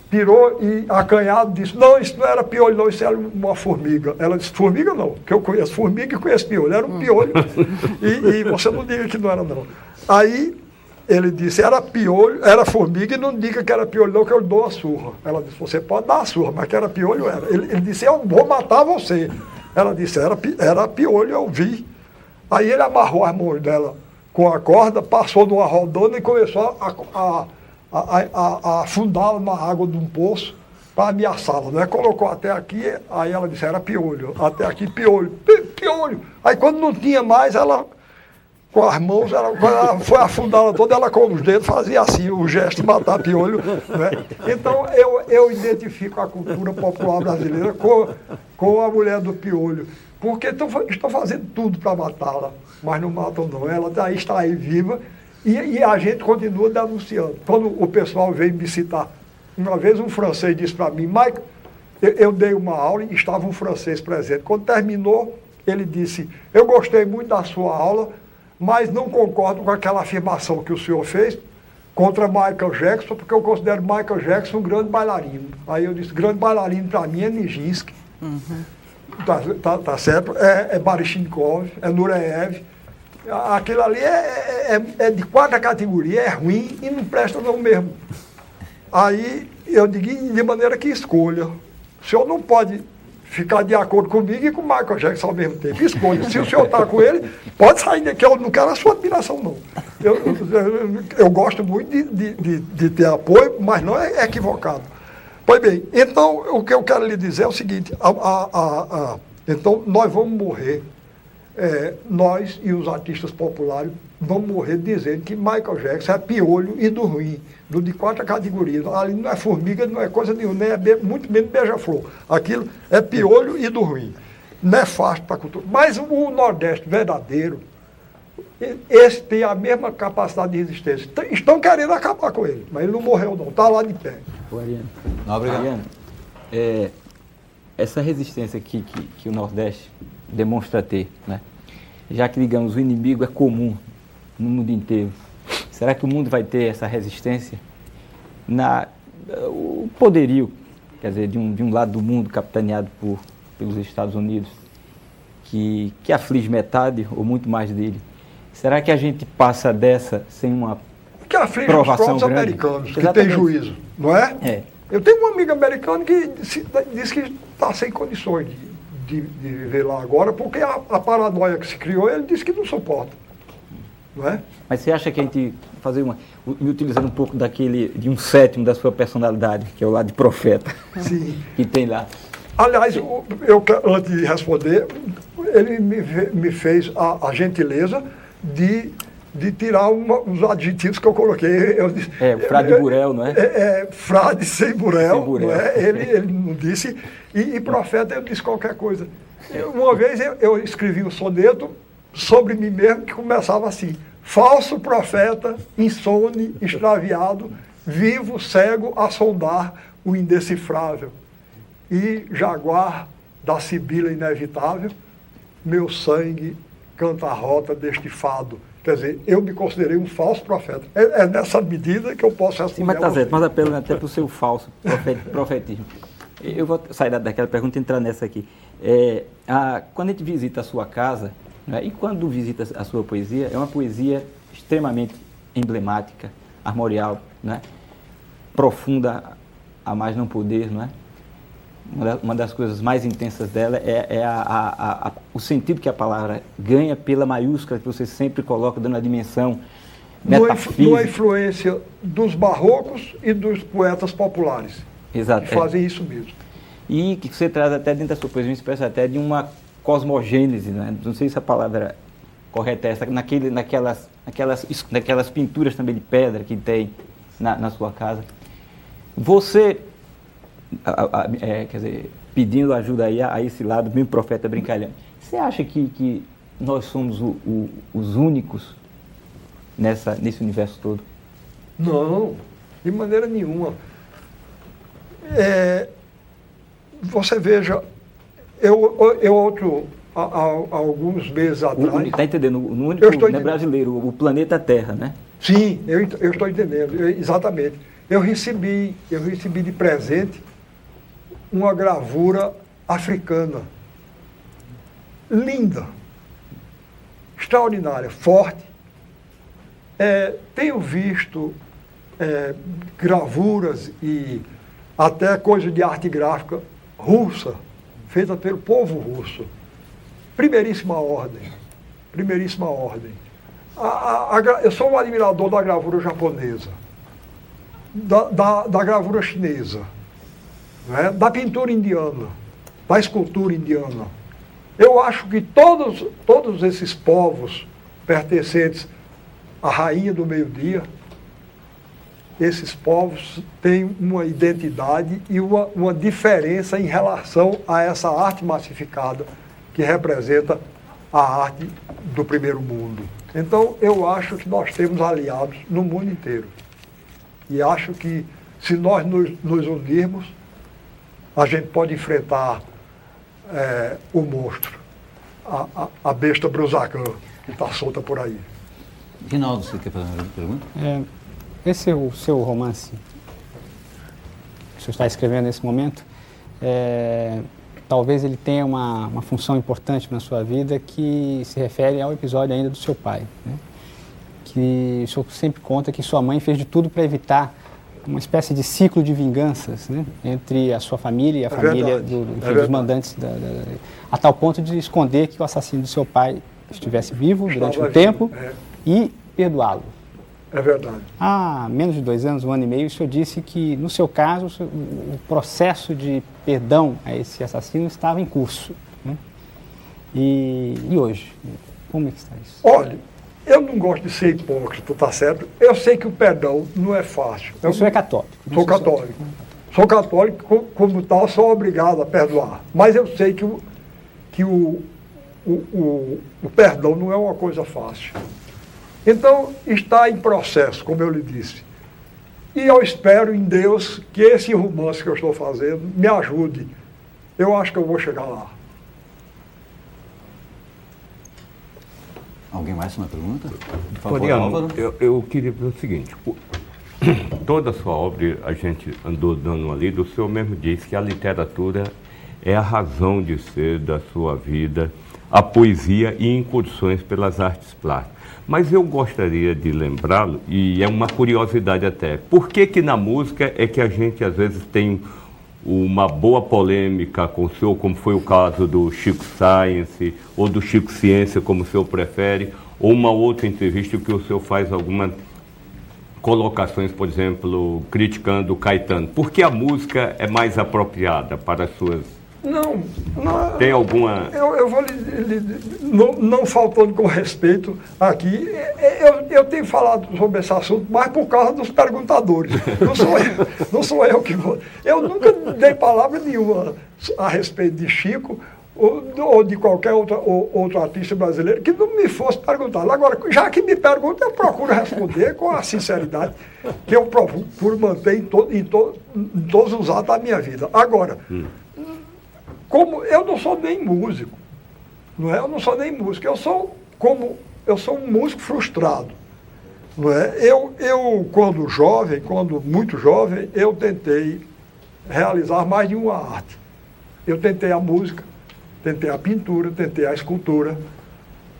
[SPEAKER 6] pirou e acanhado disse, não, isso não era piolho não, isso era uma formiga. Ela disse, formiga não, porque eu conheço formiga e conheço piolho, era um piolho e você não diga que não era não. Aí ele disse, era piolho, era formiga e não diga que era piolho não, que eu dou a surra. Ela disse, você pode dar a surra, mas que era piolho era. Ele disse, eu vou matar você. Ela disse, era piolho, eu vi. Aí ele amarrou as mãos dela com a corda, passou numa rodona e começou a afundá-la na água de um poço para ameaçá-la, né? Colocou até aqui, aí ela disse, era piolho, até aqui piolho, piolho. Aí quando não tinha mais, ela, com as mãos, quando ela foi afundá-la toda, ela com os dedos fazia assim, o gesto de matar piolho, né? Então eu identifico a cultura popular brasileira com a mulher do piolho, porque estão fazendo tudo para matá-la, mas não matam não, ela está aí viva. E a gente continua denunciando. Quando o pessoal veio me citar, uma vez um francês disse para mim, Michael, eu dei uma aula e estava um francês presente. Quando terminou, ele disse, eu gostei muito da sua aula, mas não concordo com aquela afirmação que o senhor fez contra Michael Jackson, porque eu considero Michael Jackson um grande bailarino. Aí eu disse, grande bailarino para mim é Nijinsky, tá certo? É Baryshnikov, é Nureyev. Aquilo ali é de quarta categoria, é ruim e não presta não mesmo. Aí eu digo, de maneira que escolha. O senhor não pode ficar de acordo comigo e com o Michael Jackson ao mesmo tempo. Escolha. Se o senhor está com ele, pode sair daqui. Eu não quero a sua admiração, não. Eu gosto muito de ter apoio, mas não é equivocado. Pois bem, então o que eu quero lhe dizer é o seguinte, então nós vamos morrer. Nós e os artistas populares vamos morrer dizendo que Michael Jackson é piolho e do ruim, do de quarta categoria. Ali não é formiga, não é coisa nenhuma, nem é muito menos beija-flor. Aquilo é piolho e do ruim. Não é fácil para a cultura. Mas o Nordeste verdadeiro, esse tem a mesma capacidade de resistência. Estão querendo acabar com ele, mas ele não morreu não, está lá de pé.
[SPEAKER 9] Ariano, essa resistência que o Nordeste demonstra ter, né? Já que, digamos, o inimigo é comum no mundo inteiro, será que o mundo vai ter essa resistência? O poderio, quer dizer, de um lado do mundo capitaneado pelos Estados Unidos, que aflige metade ou muito mais dele, será que a gente passa dessa sem uma
[SPEAKER 6] que aflige os próprios americanos, que tem juízo, não é? Eu tenho um amigo americano que disse que está sem condições de viver lá agora, porque a paranoia que se criou, ele disse que não suporta. Não é?
[SPEAKER 9] Mas você acha que a gente me utilizando um pouco de um sétimo da sua personalidade, que é o lado de profeta,
[SPEAKER 6] sim,
[SPEAKER 9] que tem lá?
[SPEAKER 6] Aliás, antes de responder, ele me fez a gentileza de tirar uns adjetivos que eu coloquei. Eu disse,
[SPEAKER 9] frade burel, não é?
[SPEAKER 6] Frade sem burel. Não é? Ele não disse, e profeta eu disse qualquer coisa. Uma vez eu escrevi um soneto sobre mim mesmo que começava assim, falso profeta, insone, extraviado, vivo, cego, a sondar o indecifrável. e Jaguar da Sibila Inevitável, meu sangue canta a rota deste fado. Quer dizer, eu me considerei um falso profeta. É nessa medida que eu posso responder.
[SPEAKER 9] Sim, mas está certo, mas apelo até para o seu falso profetismo. Eu vou sair daquela pergunta e entrar nessa aqui. Quando a gente visita a sua casa, né, e quando visita a sua poesia, é uma poesia extremamente emblemática, armorial, né, profunda a mais não poder, não é? Uma das coisas mais intensas dela é o sentido que a palavra ganha pela maiúscula que você sempre coloca, dando a dimensão metafísica.
[SPEAKER 6] Numa influência dos barrocos e dos poetas populares.
[SPEAKER 9] Exato,
[SPEAKER 6] que fazem isso mesmo.
[SPEAKER 9] E que você traz até dentro da sua poesia uma espécie até de uma cosmogênese, né? Não sei se a palavra correta é essa, naquelas pinturas também de pedra que tem na sua casa. Você... quer dizer, pedindo ajuda aí a esse lado, bem profeta brincalhão. Você acha que nós somos os únicos nesse universo todo?
[SPEAKER 6] Não, de maneira nenhuma. Você veja, há alguns meses atrás...
[SPEAKER 9] Está entendendo? O único brasileiro, o planeta Terra, né?
[SPEAKER 6] Sim, eu estou entendendo, exatamente. Eu recebi de presente uma gravura africana, linda, extraordinária, forte. Tenho visto gravuras e até coisa de arte gráfica russa, feita pelo povo russo. Primeiríssima ordem. Eu sou um admirador da gravura japonesa, da gravura chinesa, né? Da pintura indiana, da escultura indiana. Eu acho que todos esses povos pertencentes à rainha do meio-dia, esses povos têm uma identidade e uma diferença em relação a essa arte massificada que representa a arte do primeiro mundo. Então, eu acho que nós temos aliados no mundo inteiro. E acho que, se nós nos unirmos, a gente pode enfrentar o monstro, a besta Brusacã, que está solta por aí.
[SPEAKER 1] Rinaldo, você quer fazer uma pergunta?
[SPEAKER 4] Esse é o seu romance que o senhor está escrevendo nesse momento. Talvez ele tenha uma função importante na sua vida que se refere ao episódio ainda do seu pai, né? Que o senhor sempre conta que sua mãe fez de tudo para evitar uma espécie de ciclo de vinganças, né, entre a sua família e a família dos mandantes, a tal ponto de esconder que o assassino do seu pai estivesse vivo durante um tempo e perdoá-lo.
[SPEAKER 6] É verdade.
[SPEAKER 4] Há menos de 2 anos, 1 ano e meio, o senhor disse que, no seu caso, o processo de perdão a esse assassino estava em curso, né? E hoje, como é que está isso?
[SPEAKER 6] Olha, eu não gosto de ser hipócrita, tá certo? Eu sei que o perdão não é fácil.
[SPEAKER 4] O senhor é católico?
[SPEAKER 6] Sou católico. Sou católico, como tal, sou obrigado a perdoar. Mas eu sei que o perdão não é uma coisa fácil. Então, está em processo, como eu lhe disse. E eu espero em Deus que esse romance que eu estou fazendo me ajude. Eu acho que eu vou chegar lá.
[SPEAKER 1] Alguém mais uma pergunta?
[SPEAKER 10] Floriano, eu queria dizer o seguinte. Toda a sua obra, a gente andou dando uma lida, o senhor mesmo disse que a literatura é a razão de ser da sua vida, a poesia e incursões pelas artes plásticas. Mas eu gostaria de lembrá-lo, e é uma curiosidade até, por que na música é que a gente às vezes tem uma boa polêmica com o senhor, como foi o caso do Chico Science, ou do Chico Ciência, como o senhor prefere, ou uma outra entrevista que o senhor faz algumas colocações, por exemplo, criticando o Caetano. Por que a música é mais apropriada para as suas...
[SPEAKER 6] Não.
[SPEAKER 10] Tem alguma...
[SPEAKER 6] Eu vou não faltando com respeito aqui, eu tenho falado sobre esse assunto, mas por causa dos perguntadores. Não sou eu que vou... Eu nunca dei palavra nenhuma a respeito de Chico ou de qualquer outro artista brasileiro, que não me fosse perguntado. Agora, já que me pergunta, eu procuro responder com a sinceridade que eu procuro manter em todos os atos da minha vida. Agora, como eu não sou nem músico, não é? Eu não sou nem músico, eu sou um músico frustrado. Não é? Eu, quando muito jovem, eu tentei realizar mais de uma arte. Eu tentei a música, tentei a pintura, tentei a escultura,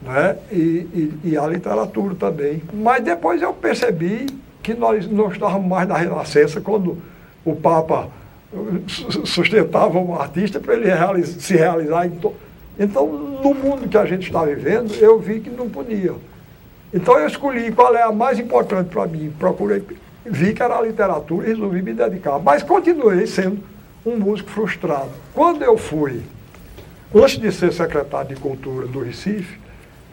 [SPEAKER 6] né? E a literatura também. Mas depois eu percebi que nós não estávamos mais na Renascença, quando o Papa sustentava um artista para ele se realizar. Então, no mundo que a gente está vivendo, eu vi que não podia. Então eu escolhi qual é a mais importante para mim, vi que era a literatura e resolvi me dedicar. Mas continuei sendo um músico frustrado. Quando eu fui, antes de ser secretário de Cultura do Recife,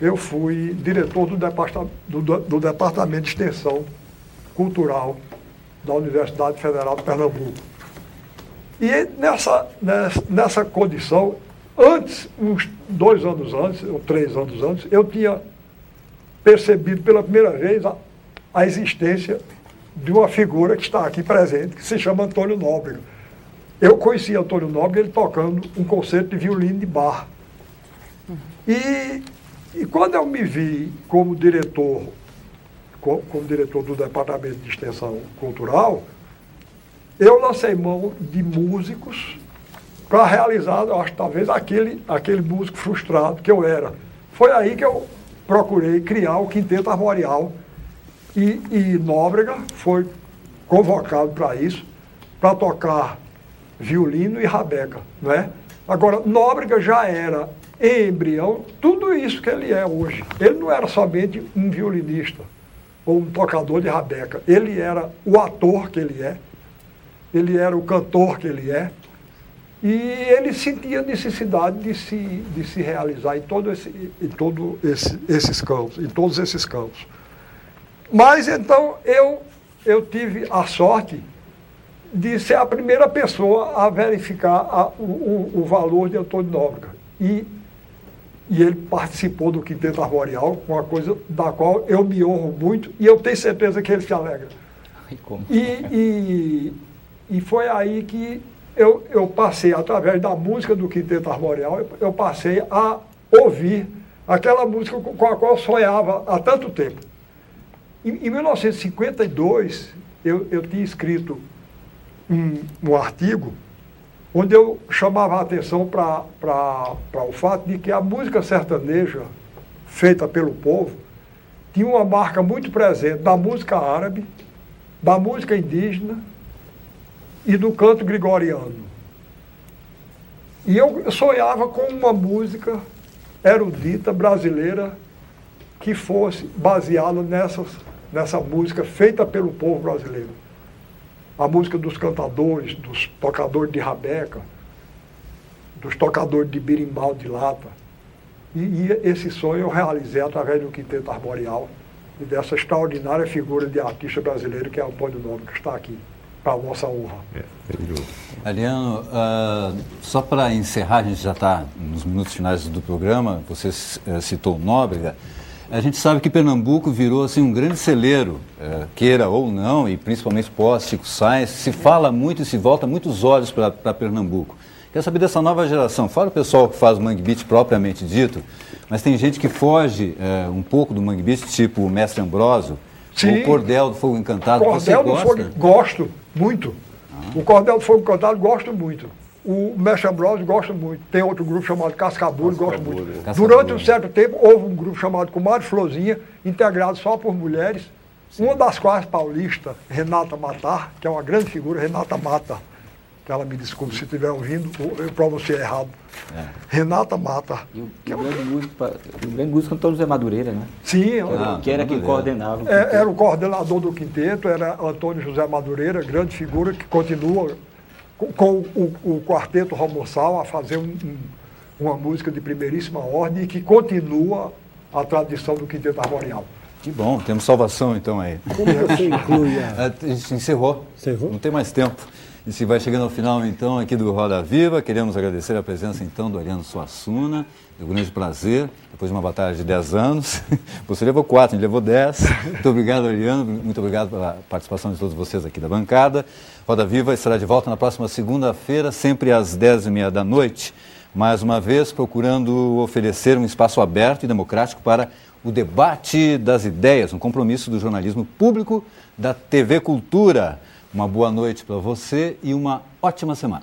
[SPEAKER 6] eu fui diretor do Departamento de Extensão Cultural da Universidade Federal de Pernambuco. E nessa condição, uns 2 anos antes, ou 3 anos antes, eu tinha percebido pela primeira vez a existência de uma figura que está aqui presente, que se chama Antônio Nóbrega. Eu conheci Antônio Nóbrega, ele tocando um concerto de violino de Bach. E quando eu me vi como diretor do Departamento de Extensão Cultural, eu lancei mão de músicos para realizar, eu acho, talvez aquele músico frustrado que eu era. Foi aí que eu procurei criar o Quinteto Armorial e Nóbrega foi convocado para isso, para tocar violino e rabeca, não é? Agora, Nóbrega já era, em embrião, tudo isso que ele é hoje. Ele não era somente um violinista ou um tocador de rabeca. Ele era o ator que ele é, ele era o cantor que ele é, e ele sentia necessidade de se realizar em todos esses campos. Mas então eu tive a sorte de ser a primeira pessoa a verificar o valor de Antônio Nóbrega. E ele participou do Quinteto Armorial, uma coisa da qual eu me honro muito, e eu tenho certeza que ele se alegra. E foi aí que eu passei, através da música do Quinteto Armorial, eu passei a ouvir aquela música com a qual eu sonhava há tanto tempo. Em 1952, eu tinha escrito um artigo onde eu chamava a atenção para o fato de que a música sertaneja, feita pelo povo, tinha uma marca muito presente da música árabe, da música indígena e do canto gregoriano. E eu sonhava com uma música erudita brasileira que fosse baseada nessa música feita pelo povo brasileiro. A música dos cantadores, dos tocadores de rabeca, dos tocadores de birimbau de lata. E esse sonho eu realizei através do Quinteto Armorial e dessa extraordinária figura de artista brasileiro que é Antônio Nóbrega, que está aqui, para a nossa honra.
[SPEAKER 1] Ariano, só para encerrar, a gente já está nos minutos finais do programa, você citou Nóbrega. A gente sabe que Pernambuco virou assim, um grande celeiro, queira ou não, e principalmente pós-Chico Sainz, se fala muito e se volta muitos olhos para Pernambuco. Quero saber dessa nova geração, fora o pessoal que faz o Mangue Beat propriamente dito, mas tem gente que foge um pouco do Mangue Beat, tipo o Mestre Ambrósio, o Cordel do Fogo Encantado.
[SPEAKER 6] Cordel do Fogo, gosto muito. O Cordel do Fogo Encantado, gosto muito. O Mestre Ambrósio, gosto muito. Tem outro grupo chamado Cascabulho, gosto muito. Durante um certo tempo, houve um grupo chamado Comadre Florzinha, integrado só por mulheres, uma das quais paulista, Renata Matar, que é uma grande figura, Renata Mata, que ela me desculpe se estiver ouvindo, eu pronunciei errado. Renata Mata.
[SPEAKER 9] E o grande músico Antônio José Madureira, né?
[SPEAKER 6] Sim.
[SPEAKER 9] Que era quem coordenava.
[SPEAKER 6] Era o coordenador do quinteto, era Antônio José Madureira, grande figura que continua com o Quarteto Romossal a fazer uma música de primeiríssima ordem e que continua a tradição do Quinteto Armorial.
[SPEAKER 1] Que bom, temos salvação então aí.
[SPEAKER 5] Como você inclui
[SPEAKER 1] a gente encerrou. Não tem mais tempo. E se vai chegando ao final, então, aqui do Roda Viva, queremos agradecer a presença, então, do Ariano Suassuna. É um grande prazer, depois de uma batalha de 10 anos. Você levou 4, a gente levou 10. Muito obrigado, Ariano. Muito obrigado pela participação de todos vocês aqui da bancada. Roda Viva estará de volta na próxima segunda-feira, sempre às 10h30 da noite. Mais uma vez, procurando oferecer um espaço aberto e democrático para o debate das ideias, um compromisso do jornalismo público da TV Cultura. Uma boa noite para você e uma ótima semana.